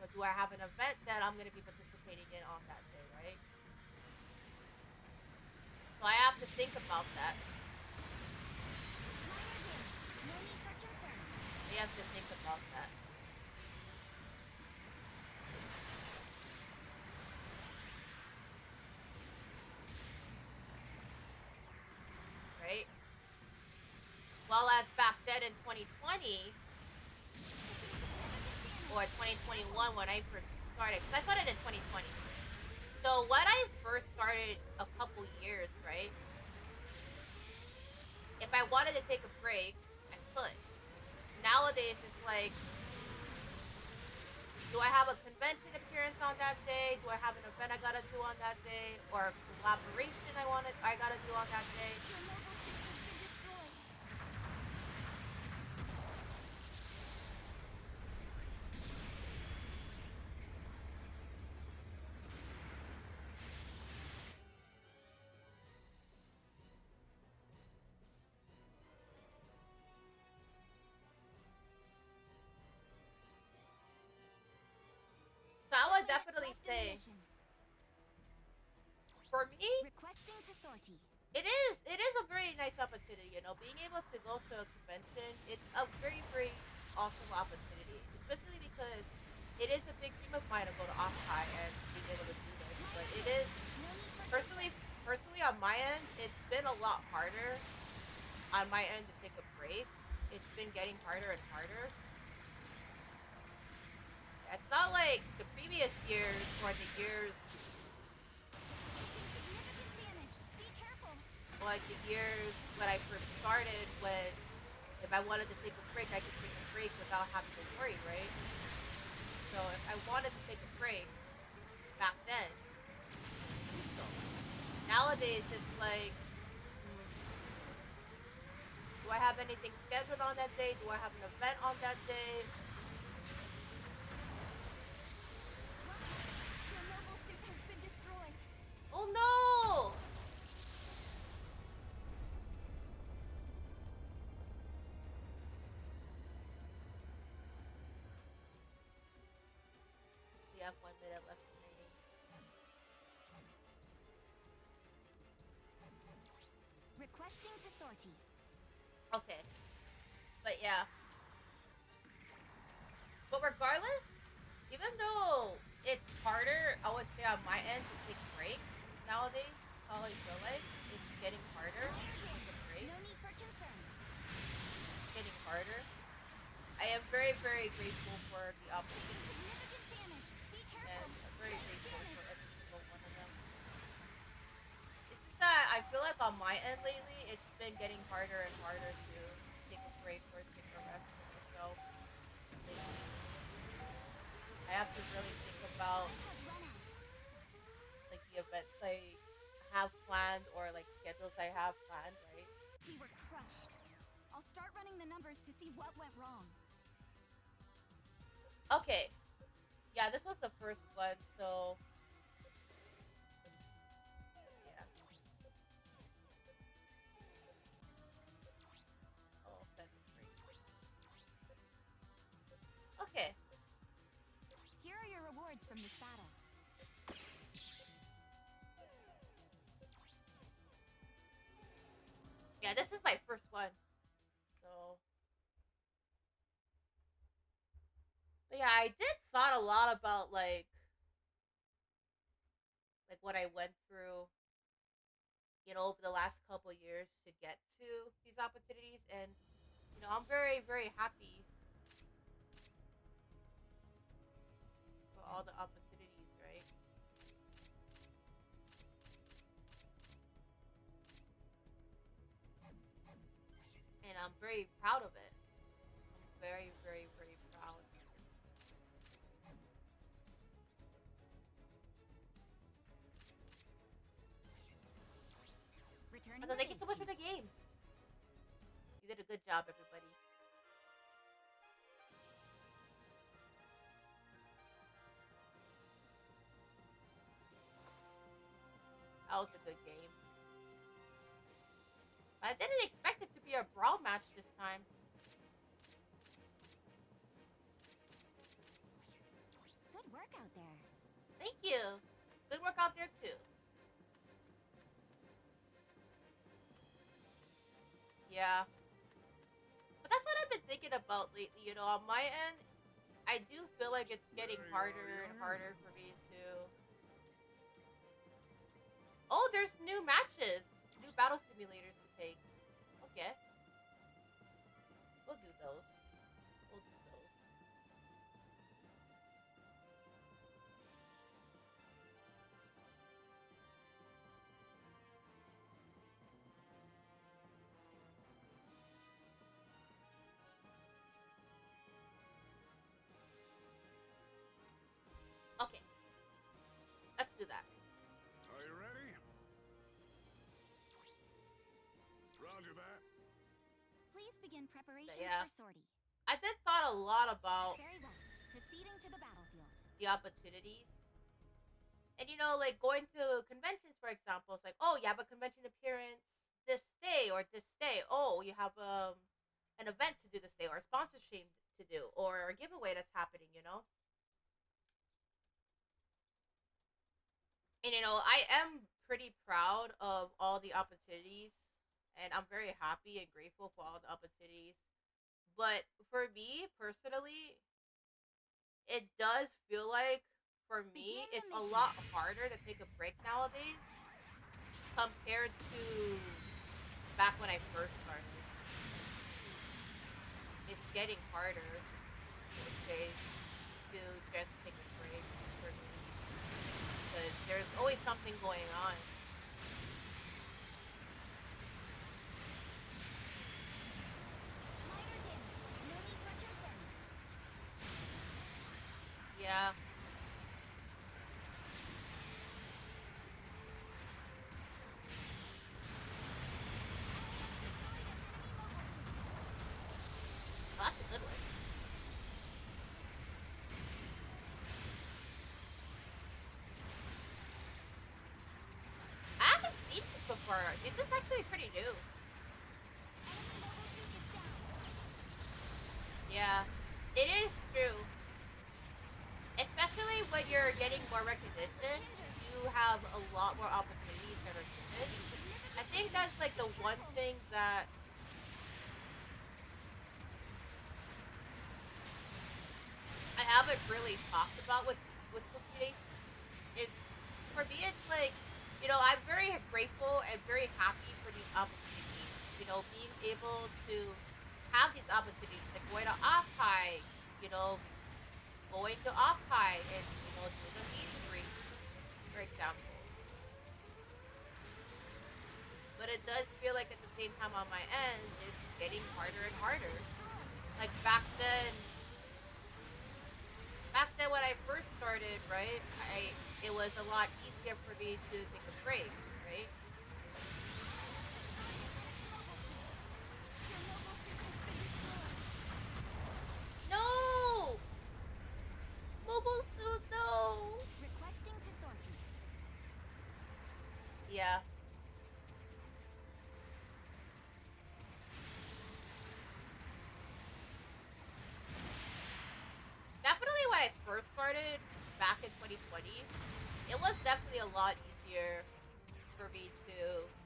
Or do I have an event that I'm going to be participating in on that day, right? So I have to think about that. No need for concern. I have to think about that. Right? Well, as back then in 2020 or 2021 when I first started, because I started in 2020. So when I first started a couple years, right? If I wanted to take a break, I could. Nowadays, it's like, do I have a convention appearance on that day? Do I have an event I gotta do on that day, or a collaboration I gotta do on that day? Your mobile suit has been destroyed. So I would 2 minutes definitely left in the say, mission. for me, Requesting to sortie. it is a very nice opportunity. Being able to go to a convention, it's a very very awesome opportunity, especially because it is a big dream of mine to go to Occupy and being able to do this. But it is No need for personally personally on my end, it's been a lot harder on my end to take a break. It's been getting harder and harder. It's not like the previous years or the years significant damage. Be careful. like the years when I first started, when if I wanted to take a break, I could take a break without having to worry, right? So if I wanted to take a break back then, do so. Nowadays, it's like, do I have anything scheduled on that day? Do I have an event on that day? Your mobile suit has been destroyed. Oh no! We have 1 minute left remaining. Requesting to sortie. Okay. But yeah. But regardless, even though it's harder, I would say on my end to take breaks nowadays, how I feel like it's getting harder to take a break. No need for concern. It's getting harder. I am very, very grateful for the opportunity, Significant damage. Be and careful. I'm very grateful for every single one of them. It's just that I feel like on my end lately, it's been getting harder and harder to take a break or take a rest for myself lately. I have to really think about Time has run out. like the events I have planned or like schedules I have planned, right? We were crushed. I'll start running the numbers to see what went wrong. Okay. Yeah, this was the first one, so yeah. Oh, send me free. Okay. Here are your rewards from this battle. Yeah, this is my first one. So but yeah, I did thought a lot about like what I went through, over the last couple years to get to these opportunities, and I'm very, very happy for all the opportunities, right? And I'm very proud of it. I'm very, very, very proud. Returning So the thank you base so much for camp. the game. You did a good job, everybody. That was a good game. I didn't expect it to be a brawl match this time. Good work out there. Thank you. Good work out there too. Yeah. But that's what I've been thinking about lately, you know, on my end, I do feel like it's getting There you are, harder and youngin'. harder for me to. Oh, there's new matches, new battle simulators to take. Okay, we'll do those. We'll do those. Okay, let's do that. Are you ready? Roger that. Please begin preparations Yeah. for sortie. I did thought a lot about Very well. Proceeding to the battlefield. the opportunities. And you know, like going to conventions, for example, it's like, oh, you have a convention appearance this day or this day. Oh, you have an event to do this day or a sponsorship to do or a giveaway that's happening. You know, and you know, I am pretty proud of all the opportunities, and I'm very happy and grateful for all the opportunities. But for me personally, it does feel like for me Begin the it's a mission. lot harder to take a break nowadays compared to back when I first started. It's getting harder these days to just take a break for me because there's always something going on. Minor damage. No need for concern. Yeah. Oh, that's a good one. I haven't seen this before. This is actually pretty new. Enemy mobile suit is down. Yeah, it is true. Especially when you're getting more recognition, you have a lot more opportunities that are given. I think that's like the one thing that I haven't really talked about with Cookie. Is for me, it's like you know I'm very grateful and very happy for these opportunities. You know, being able to have these opportunities, like going to Off-High, you know, going to Off-High and you know doing a meet and greet, for example. But it does feel like at the same time on my end, it's getting harder and harder. Like back then when I first started, right? It was a lot easier for me to take a break, right? Your mobile suit has been destroyed. No, mobile suit, no. Requesting to sortie. Yeah, definitely when I first started back in 2020, it was definitely a lot easier for me to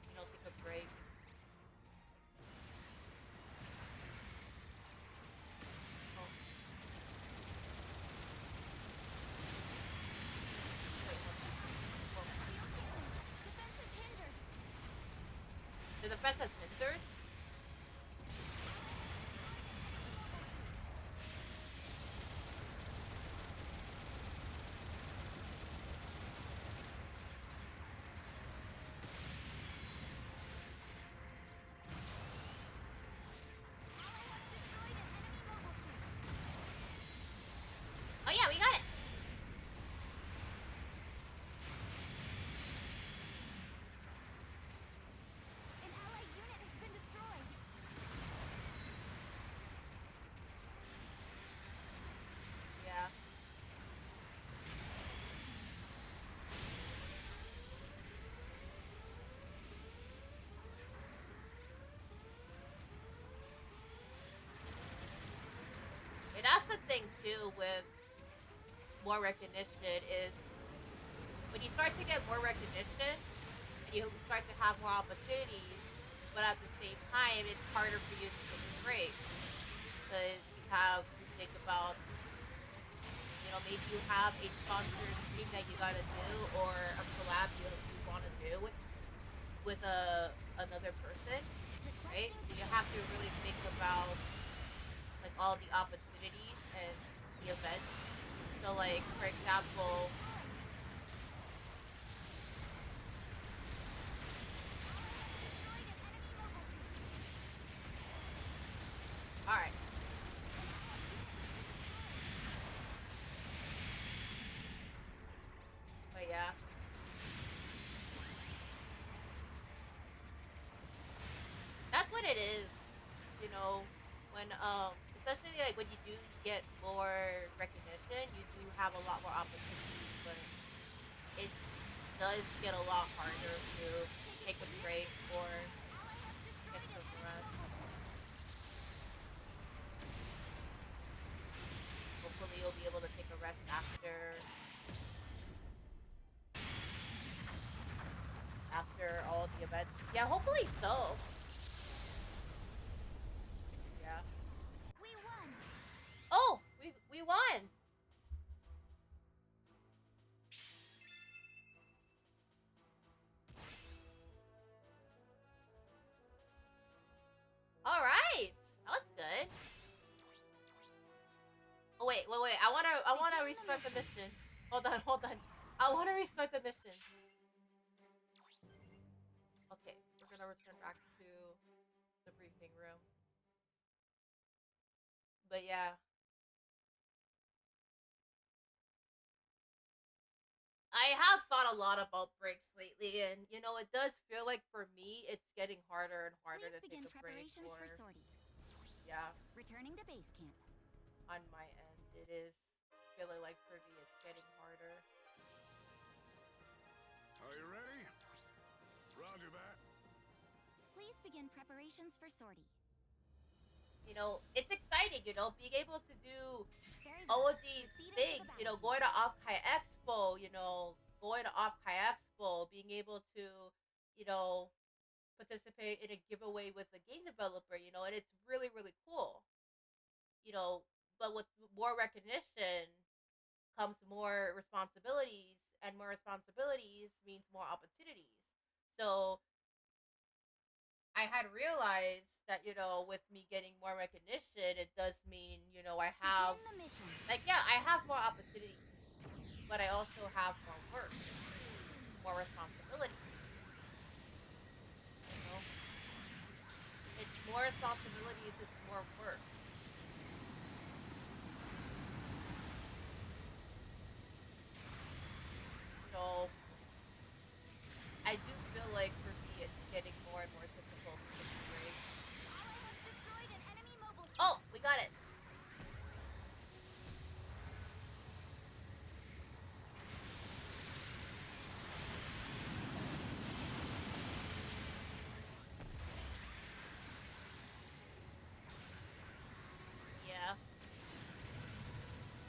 you know take a break. Oh, wait, what? Shield damage. Defense is hindered. The defense has hindered. Ally has destroyed an enemy mobile suit. Oh yeah, we got it. An allied unit has been destroyed. thing too with more recognition is when you start to get more recognition and you start to have more opportunities, but at the same time, it's harder for you to take a break because you have to think about, maybe you have a sponsored stream that you gotta do or a collab you want to do with another person, right? Requesting So to you send. have to really think about like all the opportunities and the events. So like for example, all right, but yeah, that's what it is. You know, when especially like when you do get more recognition, you do have a lot more opportunities, but it does get a lot harder to take a break or get some rest. Hopefully, you'll be able to take a rest after all the events. Yeah, hopefully so. Yeah. We won. Oh, we won. All right, that's good. Oh wait. I wanna Begin the restart the mission. mission. Hold on. I wanna restart the mission. Okay, we're gonna return back to the briefing room. But yeah, I have thought a lot about breaks lately, and it does feel like for me, it's getting harder and harder Please to take begin a break. preparations for Or sortie. yeah, Returning to base camp. on my end, it is feeling like for me, it's getting harder. Are you ready? Roger that. Please begin preparations for sortie. It's exciting. Being able to do Very all well. of these Proceed into the things, battlefield. going to Offkai Expo, going to Offkai Expo, being able to, you know, participate in a giveaway with a game developer, and it's really, really cool, you know, but with more recognition comes more responsibilities, and more responsibilities means more opportunities. So I had realized that, with me getting more recognition, it does mean, I have, Begin the mission. like, yeah, I have more opportunities, but I also have more work, more responsibilities. You know, it's more responsibilities, it's more work. So I do feel like for me, it's getting more and more difficult to take a break. Ally has destroyed an enemy mobile suit. Oh, we got it. Yeah.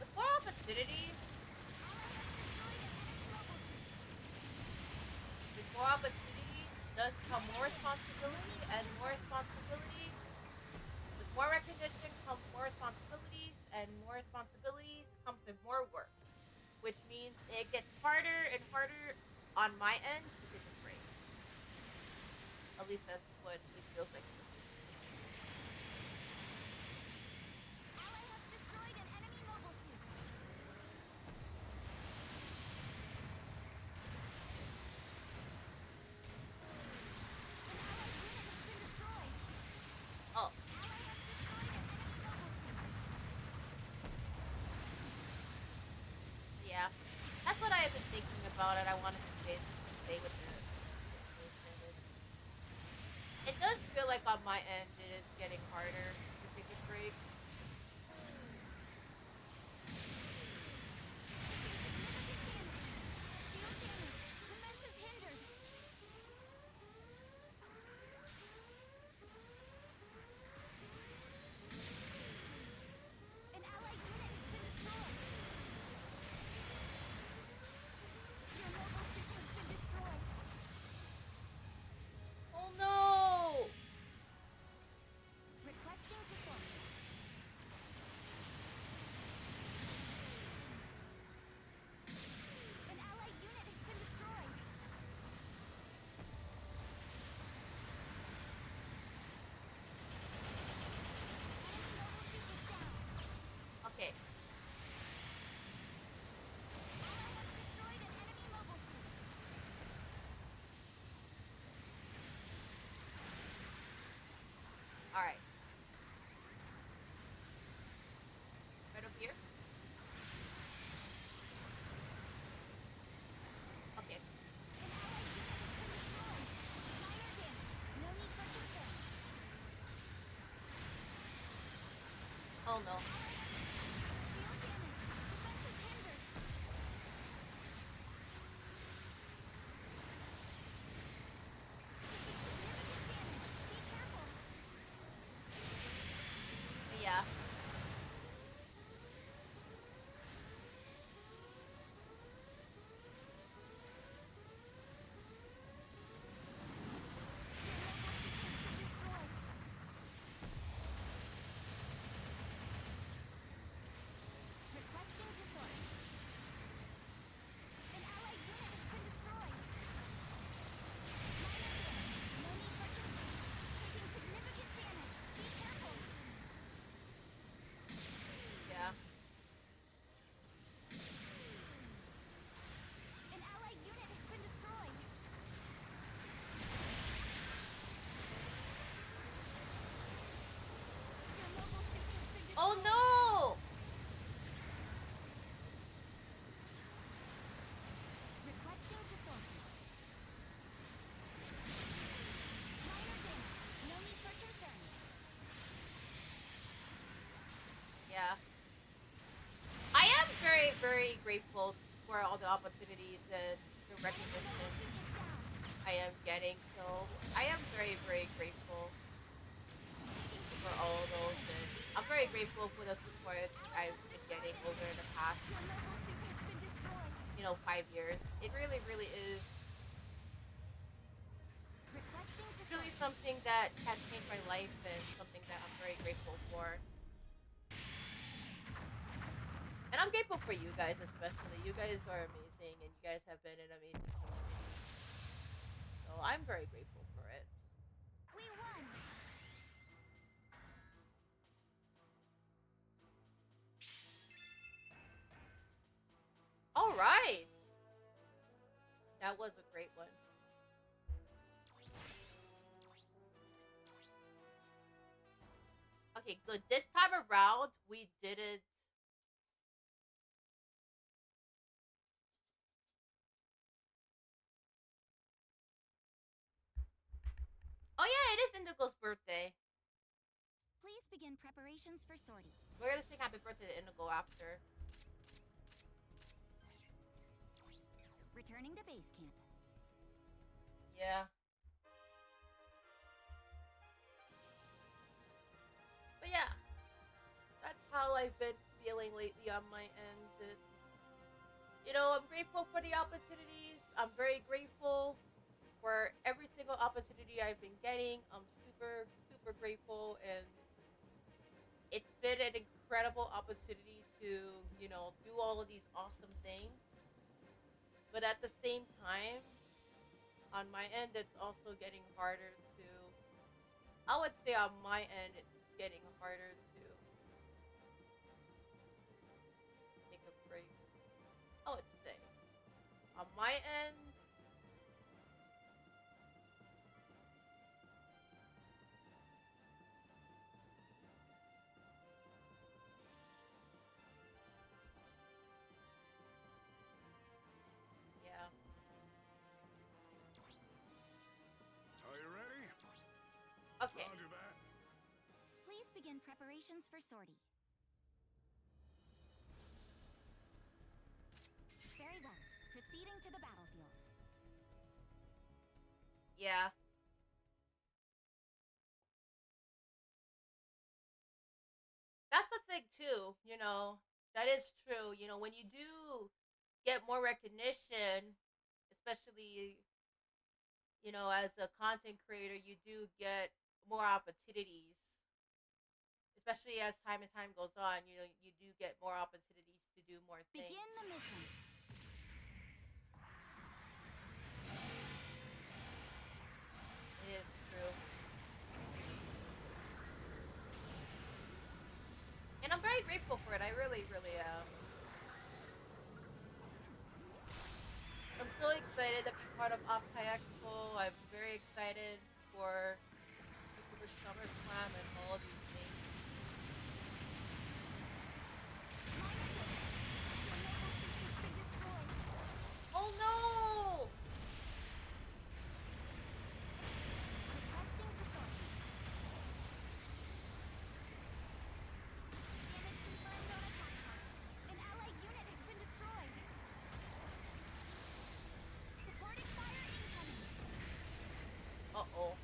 With more opportunities, with more opportunities does come more responsibility, and more responsibility, with more recognition comes more responsibilities, and more responsibilities comes with more work, which means it gets harder and harder on my end to take a break. At least that's what it feels like for me. Ally has destroyed an enemy mobile suit. An allied unit has been destroyed. Oh, Ally has destroyed an enemy mobile suit. yeah. That's what I've been thinking about, and I wanted to stay with the situation. It does feel like on my end it is getting harder to take a break. Taking significant damage. Shield damaged. Defenses hindered. An allied unit has Alright. Right over here? Okay. An allied unit has been destroyed. Minor damage. No need for concern. Oh no. Shield damage. Defenses hindered. Taking significant damage. Be careful. Yeah. Your mobile suit has been destroyed. Requesting to sort. An allied unit has been destroyed. Minor damage. No need for concern. Taking significant damage. Be careful. Yeah. An allied unit has been destroyed. Your mobile suit has been destroyed. Oh no! Requesting to sortie. Minor damage. No need for concern. Yeah. I am very, very grateful for all the opportunities and the Your recognition mobile suit is down. I am getting. So I am very, very grateful Taking for all significant those. damage. And Be I'm very careful. grateful for the support I've been getting over the past, Your mobile suit has been destroyed. 5 years. It really, really is Requesting to really sortie. something that has changed my life and something that I'm very grateful for. And I'm grateful for you guys, especially. You guys are amazing, and you guys have been an amazing community. So I'm very grateful for it. We won. All right, that was a great one. Okay, good. This time around, we didn't. Oh yeah, it is Indigo's birthday. Please begin preparations for sortie. We're gonna sing happy birthday to Indigo after. Returning to base camp. Yeah. But yeah, that's how I've been feeling lately on my end. I'm grateful for the opportunities. I'm very grateful for every single opportunity I've been getting. I'm super, super grateful, and it's been an incredible opportunity to, do all of these awesome things. But at the same time, on my end, it's also getting harder to. I would say on my end, it's getting harder to take a break. I would say on my end, yeah. Are you ready? Okay. Roger that. Please begin preparations for sortie. Very well. Proceeding to the battlefield. Yeah. That's the thing too. That is true. When you do get more recognition, especially, as a content creator, you do get more opportunities. Especially as time and time goes on, you do get more opportunities to do more things. Begin the mission. It is true. And I'm very grateful for it. I really, really am. I'm so excited to be part of Off Expo. I'm very excited for YouTubers Summer Slam and all these things. Oh no! Uh-oh.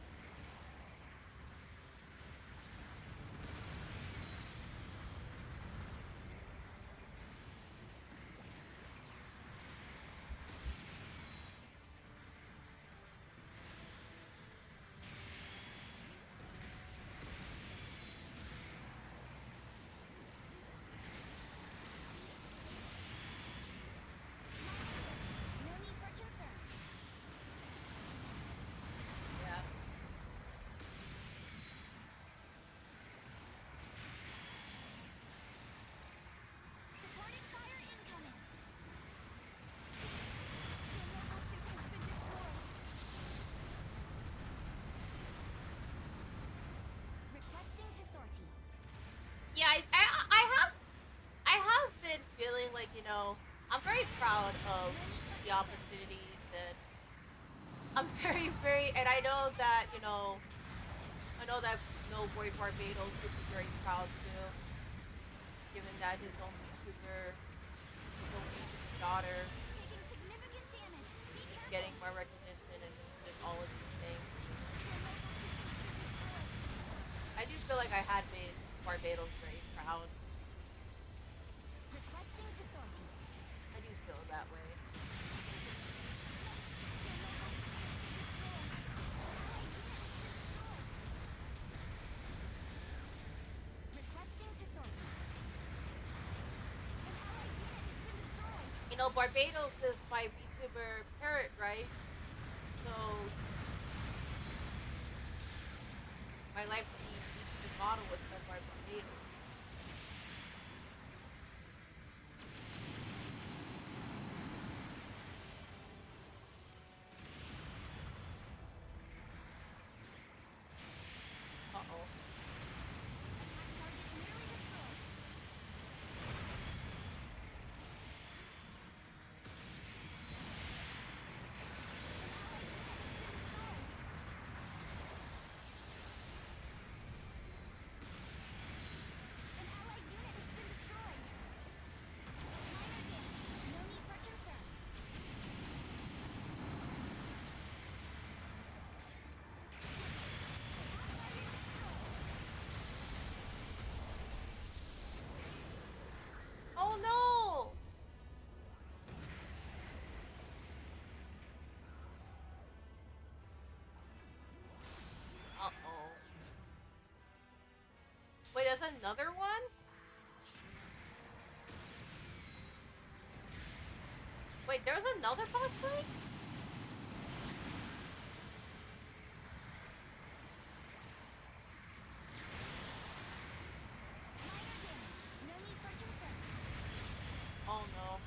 Yeah. Yeah, I have been feeling like, I'm very proud of the opportunities, and I'm and I know that, Boy Barbados would be very proud too, given that his own YouTuber daughter is getting more recognition and doing all of these things. I do feel like I had made Barbados very proud. I do feel that way. Barbados is my VTuber parent, right? So my life team VTuber model was done by Barbados. Uh-oh. Oh no! Uh-oh. Wait, there's another one? Wait, there's another boss fight? Oh no.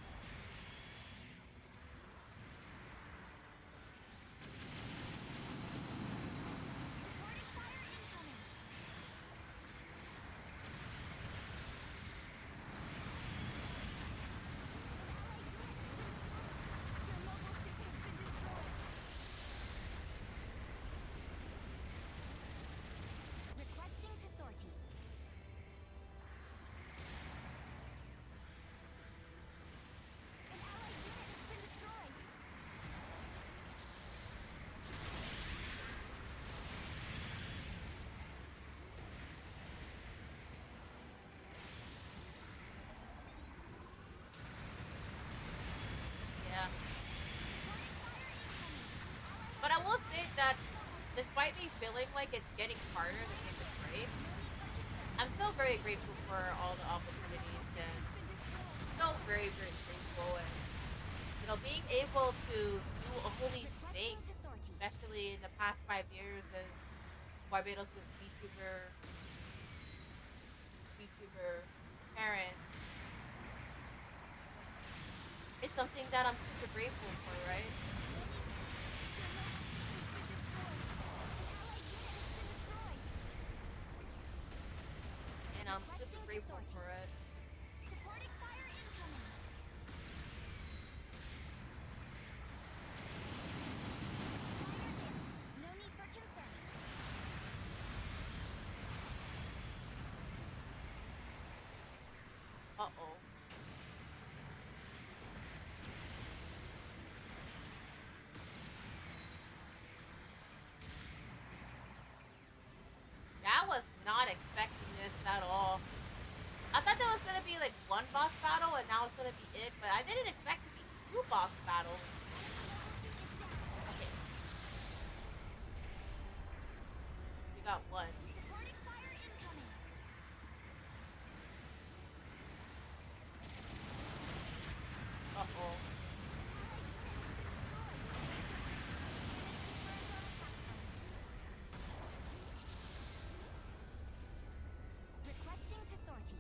Yeah. But I will say that despite me feeling like it's getting harder to take a break, I'm still very grateful for all the opportunities, and still very, very grateful, and being able to do all these things, especially in the past 5 years as Barbados' VTuber parent, it's something that I'm super grateful for, right? Uh-oh. Yeah, I was not expecting this at all. I thought there was gonna be like one boss battle and now it's gonna be it, but I didn't expect to be two boss battles. Okay, we got one. Supporting fire incoming. Uh-oh. Requesting to sortie.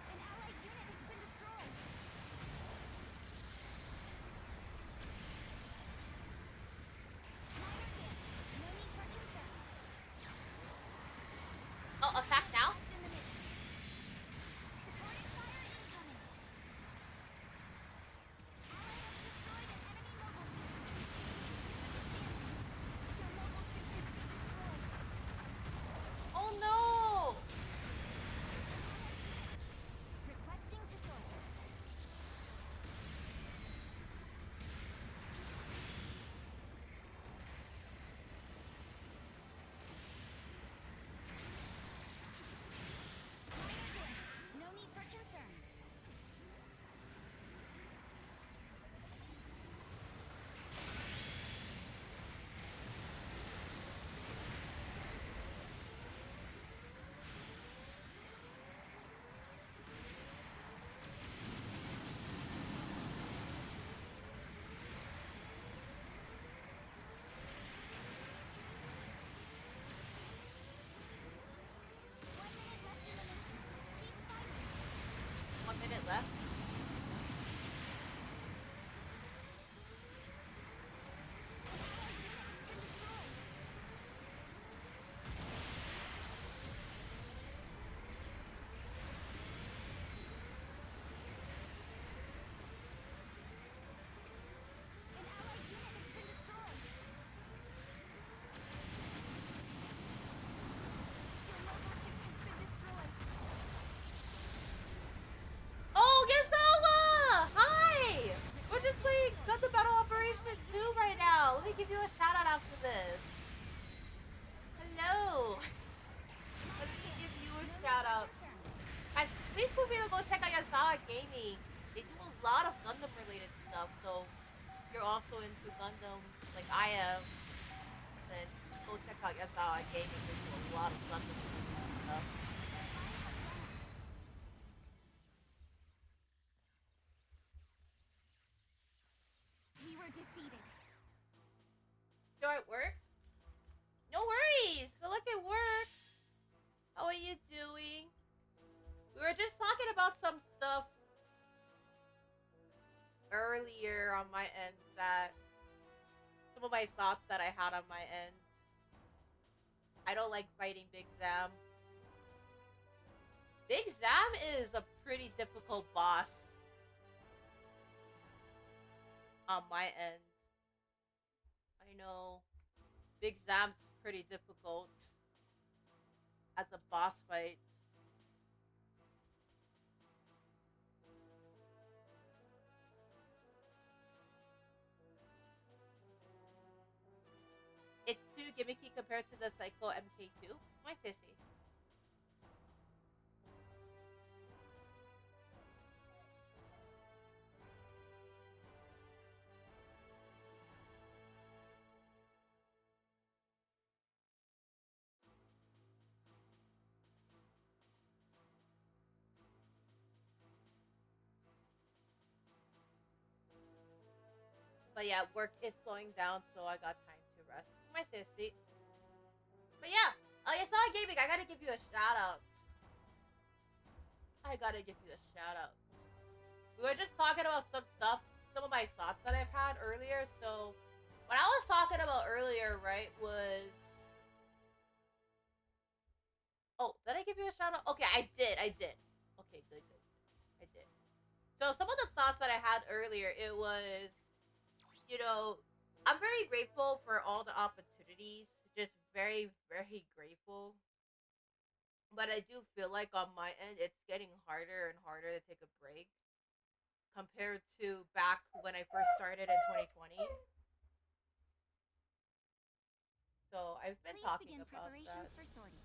An allied unit has been destroyed. Minor damage. No need for concern. Oh, attack now? Left in the mission. Supporting fire incoming. Ally has destroyed an enemy mobile suit. Your mobile suit has been destroyed. Oh no! Requesting to sortie. Minor damage. No need for concern. One minute left in the mission. Keep fighting. 1 minute left. An allied unit has been destroyed. An allied unit has been destroyed. Your mobile suit has been destroyed. Oh, Gizawa! Hi! We're just playing Gundam Battle Operation 2 right now. Let me give you a shout out after this. Hello! Let me give you a shout out. Guys, please feel free to go check out Yazawa Gaming. They do a lot of Gundam related stuff, so if you're also into Gundam like I am, then go check out Yazawa Gaming. They do a lot of Gundam related stuff. We were defeated. You're at work? No worries. Good luck at work. How are you doing? We were just talking about some stuff earlier on my end that some of my thoughts that I had on my end. I don't like fighting Big Zam. Big Zam is a pretty difficult boss on my end. I know Big Zam's pretty difficult as a boss fight. It's too gimmicky compared to the Psycho MK2. My sissy. But yeah, work is slowing down, so I got time to rest. My sissy. But yeah, Yasawa Gaming, I gotta give you a shout out. I gotta give you a shout out. We were just talking about some stuff, some of my thoughts that I've had earlier. So, what I was talking about earlier, right, was. Oh, did I give you a shout out? Okay, I did. Okay, good. I did. So, some of the thoughts that I had earlier, it was, you know, I'm very grateful for all the opportunities just very, very grateful. But I do feel like on my end, it's getting harder and harder to take a break compared to back when I first started in 2020. So I've been Please talking begin about preparations that. for sortie.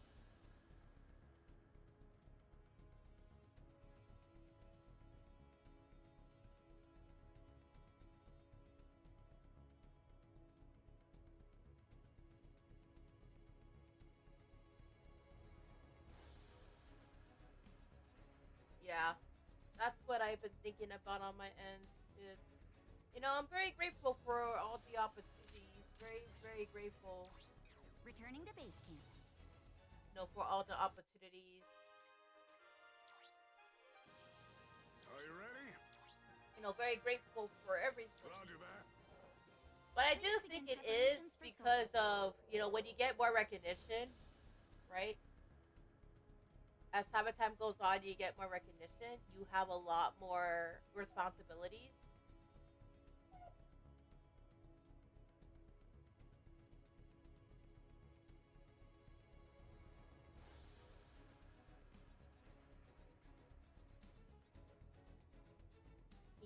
Yeah, that's what I've been thinking about on my end. It's, I'm very grateful for all the opportunities. Very, very grateful, Returning to base camp. for all the opportunities. Are you ready? Very grateful for everything. Roger that. But I do Please begin think it is preparations for because sortie. of, when you get more recognition, right? As time goes on, you get more recognition. You have a lot more responsibilities.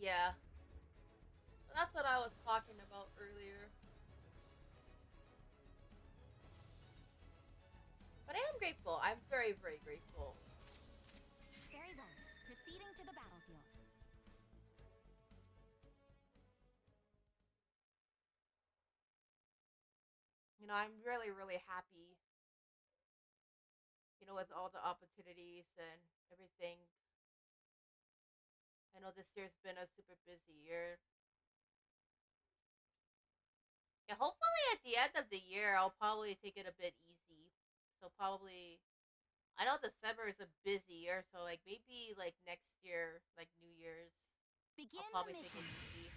Yeah, that's what I was talking about earlier. But I am grateful. I'm very, very grateful. Very well. Proceeding to the battlefield. I'm really, really happy, with all the opportunities and everything. I know this year's been a super busy year. Yeah, hopefully at the end of the year, I'll probably take it a bit easy. So probably, I know December is a busy year, so like maybe like next year, like New Year's, Begin I'll the probably take mission. it easy.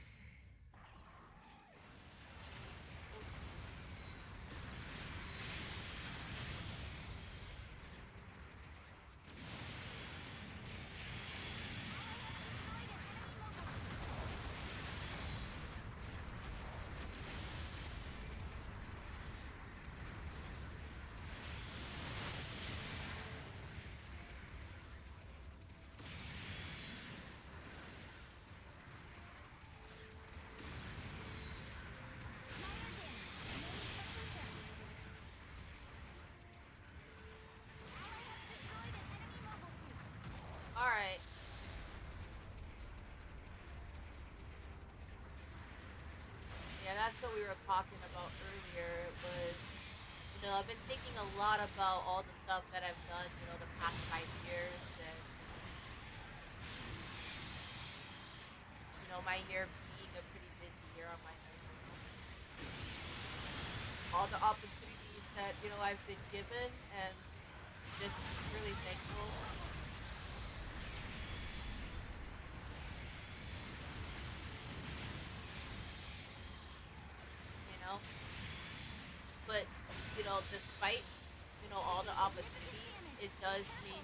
All right. Yeah, that's what we were talking about earlier. It was, I've been thinking a lot about all the stuff that I've done, the past 5 years, and my year being a pretty busy year on my end. All the opportunities that I've been given, and just really thankful. You know, but despite all the opportunities, it does mean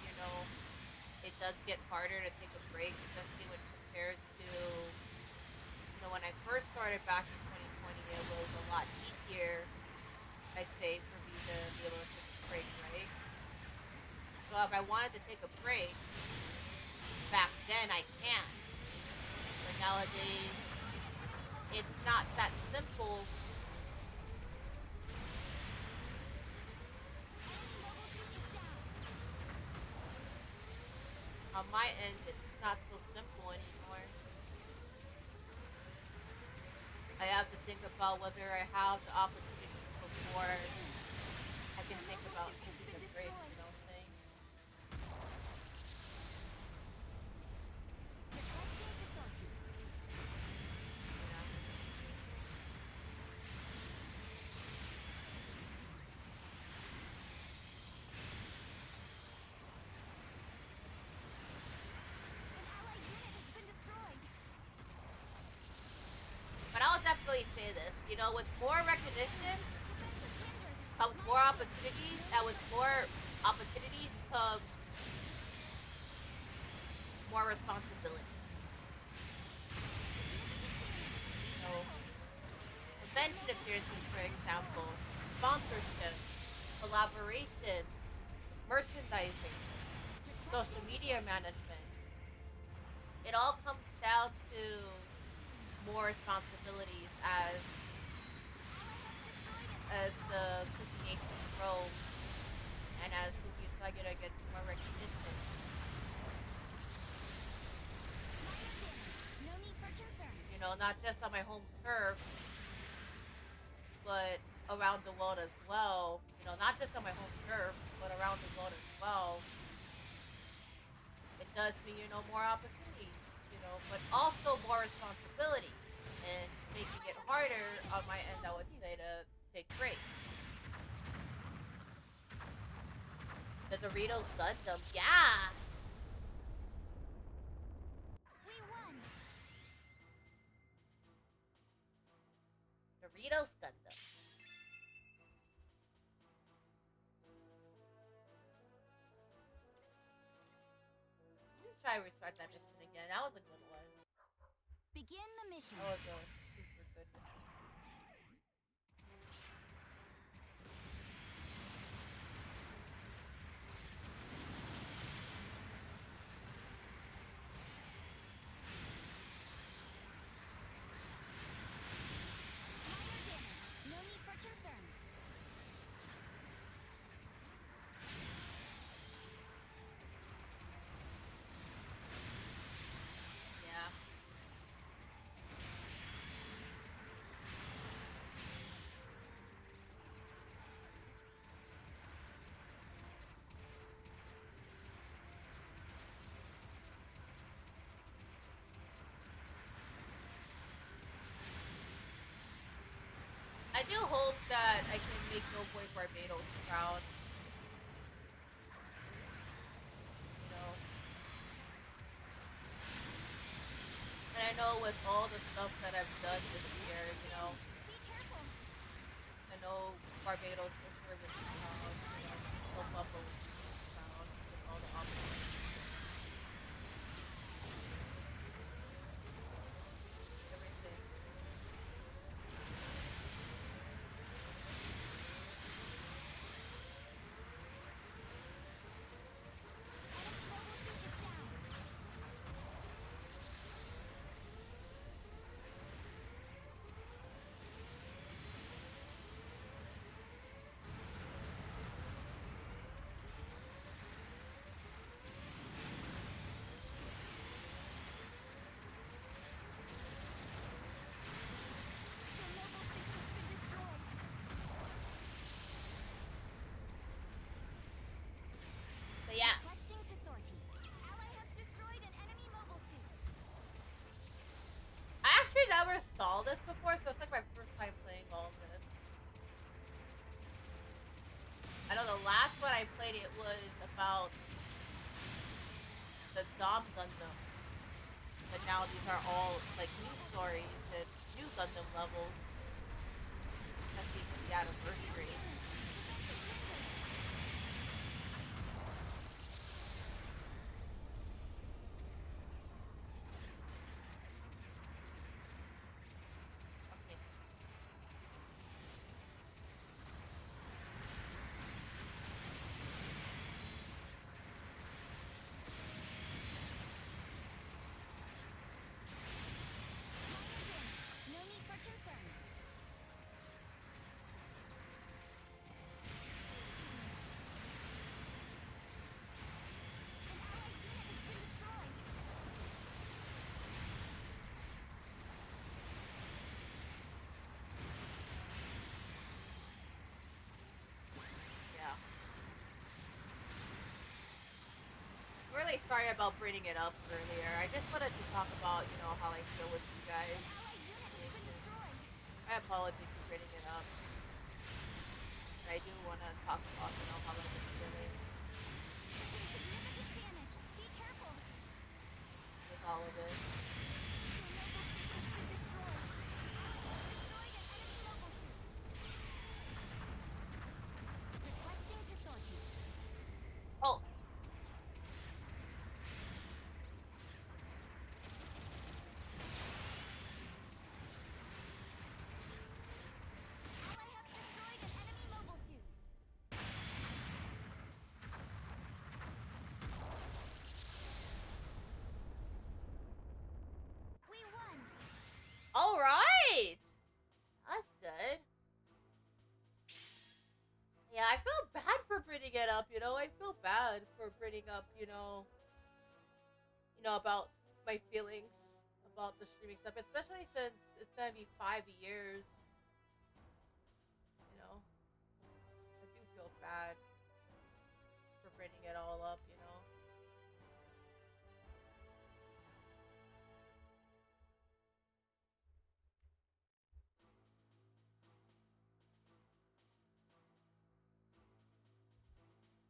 it does get harder to take a break, especially when compared to when I first started back in 2020. It was a lot easier, I'd say, for me to be able to take a break, right? So if I wanted to take a break back then, I can. But nowadays, it's not that simple. On my end, it's not so simple anymore. I have to think about whether I have the opportunities before I can think about taking a break, you know what I'm saying? Requesting to sortie. Yeah. An allied unit has been destroyed. But I'll definitely say this, with more recognition Defense is hindered. comes more opportunities, and with more opportunities comes more responsibilities. So, convention appearances, for example, sponsorships, collaborations, merchandising, social media management. It all comes down to more responsibilities as the Cookie Nation grows and as Cookie Sagira gets more recognition. No need for concern. You know, not just on my home turf, but around the world as well. You know, not just on my home turf, but around the world as well. It does mean, you know, more opportunities, you know, but also more responsibility and making it harder on my end, I would say, to take breaks. The Doritos Gundam, yeah! We won. Doritos Gundam. Let me try to restart that mission again. That was a good one. Begin the mission. That was a super good mission. Minor damage. No need for concern. Yeah. I do hope that I can make No Boy Barbados proud. You know. And I know with all the stuff that I've done this year, you know, Be careful. I know Barbados for sure would be proud. You know, no Buffalo would be proud with all the opportunities. Everything. Enemy mobile suit is down. Your mobile suit has been destroyed. But yeah, Requesting to sortie. Ally has destroyed an enemy mobile suit. I actually never saw this before, so it's like my first time playing all of this. I know the last one I played it was about the Dom Gundam. But now these are all like new stories and new Gundam levels. Especially for the anniversary. Okay. Minor damage. No need for concern. An allied unit has been destroyed. Yeah. I'm really sorry about bringing it up earlier. I just wanted to talk about, you know, how I feel with you guys. An allied unit has been destroyed. I apologize for bringing it up. But I do want to talk about, you know, how I've been feeling Taking significant damage. Be careful. with all of it. Your mobile suit has been destroyed. Ally has destroyed an enemy mobile suit. Requesting to sortie. Oh, Ally has destroyed an enemy mobile suit. bringing it up. I feel bad for bringing up, about my feelings about the streaming stuff, especially since it's gonna be 5 years. I do feel bad for bringing it all up.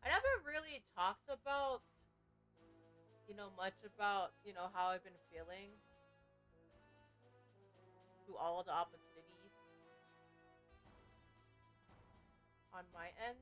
I never really talked about, much about, how I've been feeling through all the opportunities on my end.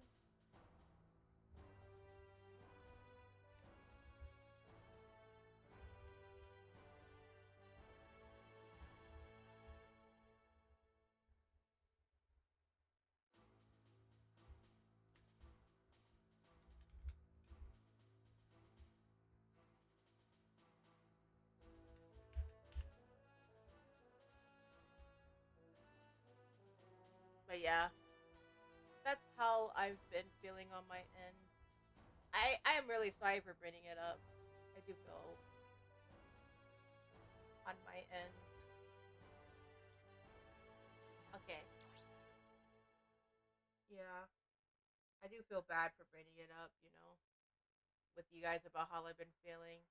But yeah, that's how I've been feeling on my end. I am really sorry for bringing it up. I do feel on my end. Okay. Yeah. I do feel bad for bringing it up, with you guys about how I've been feeling.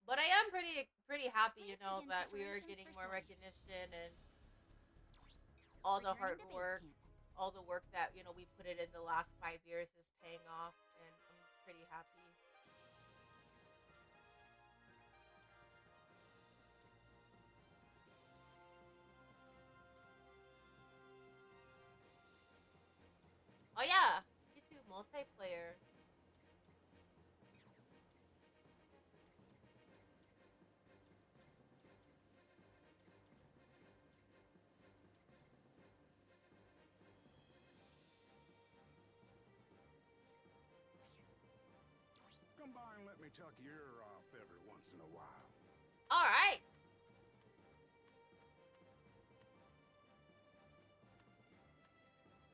But I am pretty happy, Please begin that we are preparations getting for more study. recognition and all the hard Returning to base work, camp. all the work that, we put it in the last 5 years is paying off, and I'm pretty happy. Oh yeah, you could do multiplayer. Come by and let me tuck your ear off every once in a while. All right.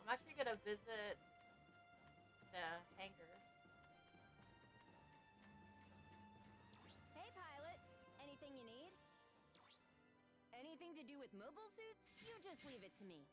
I'm actually gonna visit the hangar. Hey, pilot. Anything you need? Anything to do with mobile suits? You just leave it to me.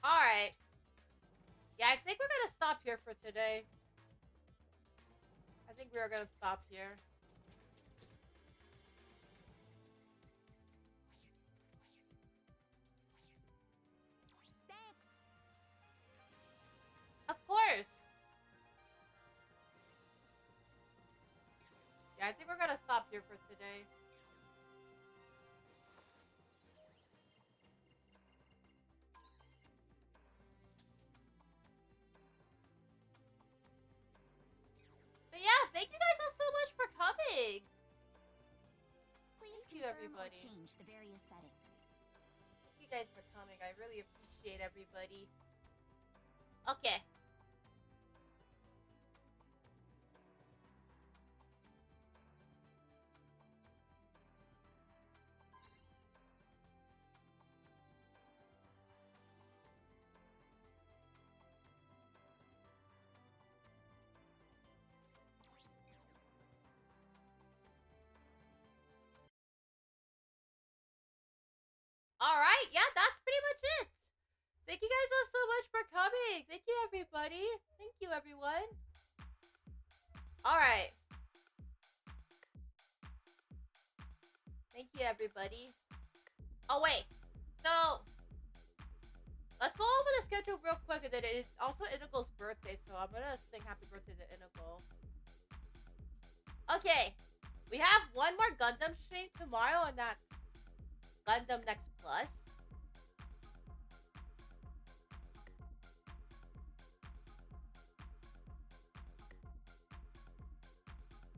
All right. Yeah, I think we're gonna stop here for today. I think we are gonna stop here. Thanks. Of course. Yeah, I think we're gonna stop here for today. But yeah, thank you guys all so much for coming. Please Thank you, confirm or everybody. change the various settings. Thank you guys for coming. I really appreciate everybody. Okay. Alright, yeah, that's pretty much it. Thank you guys all so much for coming. Thank you, everybody. Thank you, everyone. Alright. Thank you, everybody. Oh, wait. So, let's go over the schedule real quick. And then it is also Inigo's birthday, so I'm gonna sing happy birthday to Inigo. Okay. We have one more Gundam stream tomorrow, and that's Gundam Next Plus.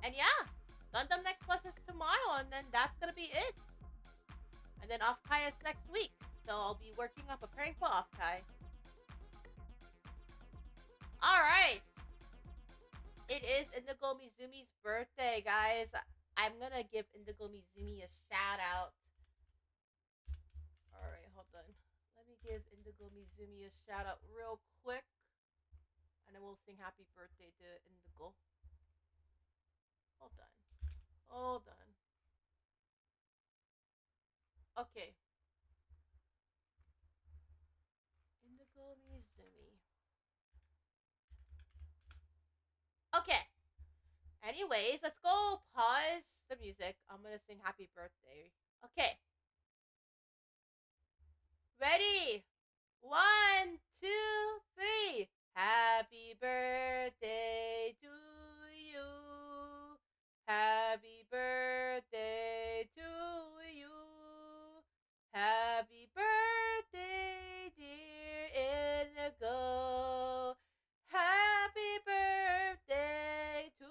And yeah, Gundam Next Plus is tomorrow, and then that's gonna be it. And then Off-Kai is next week. So I'll be working on preparing for Off-Kai. Alright. It is Indigo Mizumi's birthday, guys. I'm gonna give Indigo Mizumi a shout out. Alright, hold on. Let me give Indigo Mizumi a shout out real quick. And then we'll sing happy birthday to Indigo. Hold on. Hold on. Okay. Indigo Mizumi. Okay. Anyways, let's go pause the music. I'm gonna sing happy birthday. Okay. Ready? 1, 2, 3. Happy birthday to you. Happy birthday to you. Happy birthday, dear Inigo. Happy birthday to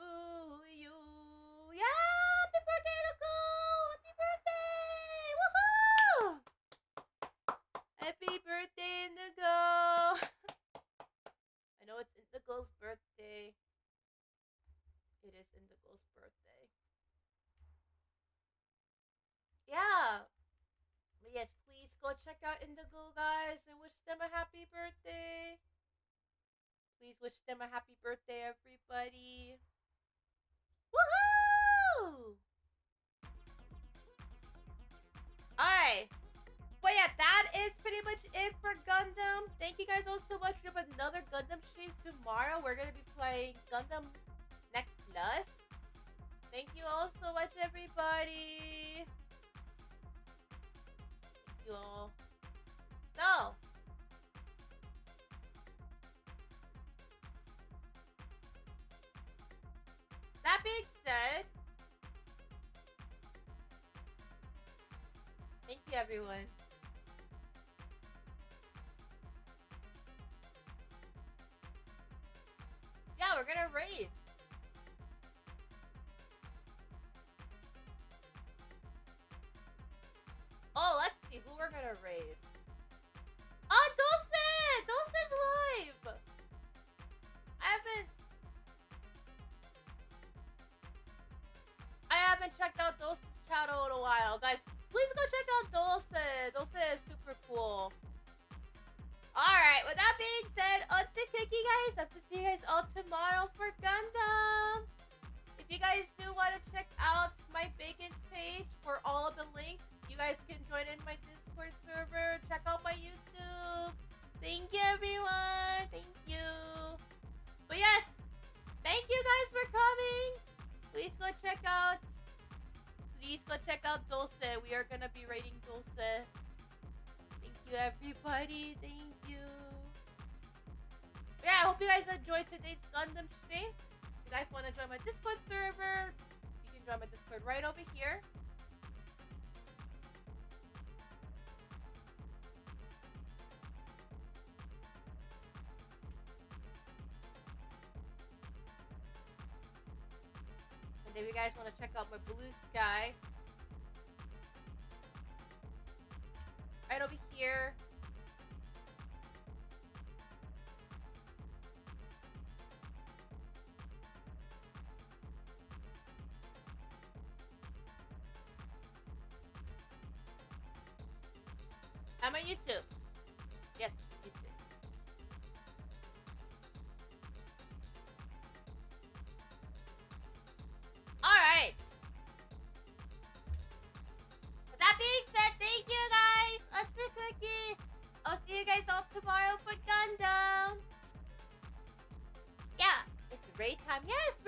you. Yeah, happy birthday, Inigo. Happy birthday. Woohoo! Happy birthday, Indigo. I know it's Indigo's birthday. It is Indigo's birthday. Yeah. But yes, please go check out Indigo, guys, and wish them a happy birthday. Please wish them a happy birthday, everybody. Woohoo! Alright. But yeah, that is pretty much it for Gundam. Thank you guys all so much. We have another Gundam stream tomorrow. We're going to be playing Gundam Next Plus. Thank you all so much, everybody. Thank you all. So, that being said, thank you, everyone. Yeah, we're gonna raid. Oh, let's see who we're gonna raid. Oh, Dulce! Dulce's live! I haven't checked out Dulce's channel in a while. Guys, please go check out Dulce. Dulce is super cool. Alright, with that being said, Otsuki guys, I have to see you guys all tomorrow for Gundam. If you guys do want to check out my Bacon's page for all of the links, you guys can join in my Discord server. Check out my YouTube. Thank you, everyone. Thank you. But yes, thank you guys for coming. Please go check out. Please go check out Dulce. We are gonna be raiding Dulce. Thank you, everybody. Thank you. But yeah, I hope you guys enjoyed today's Gundam stream. If you guys want to join my Discord server, you can join my Discord right over here. And if you guys want to check out my Blue Sky, right over here. I'm on YouTube. Yes, YouTube. Alright. With that being said, thank you guys. great time. Yes,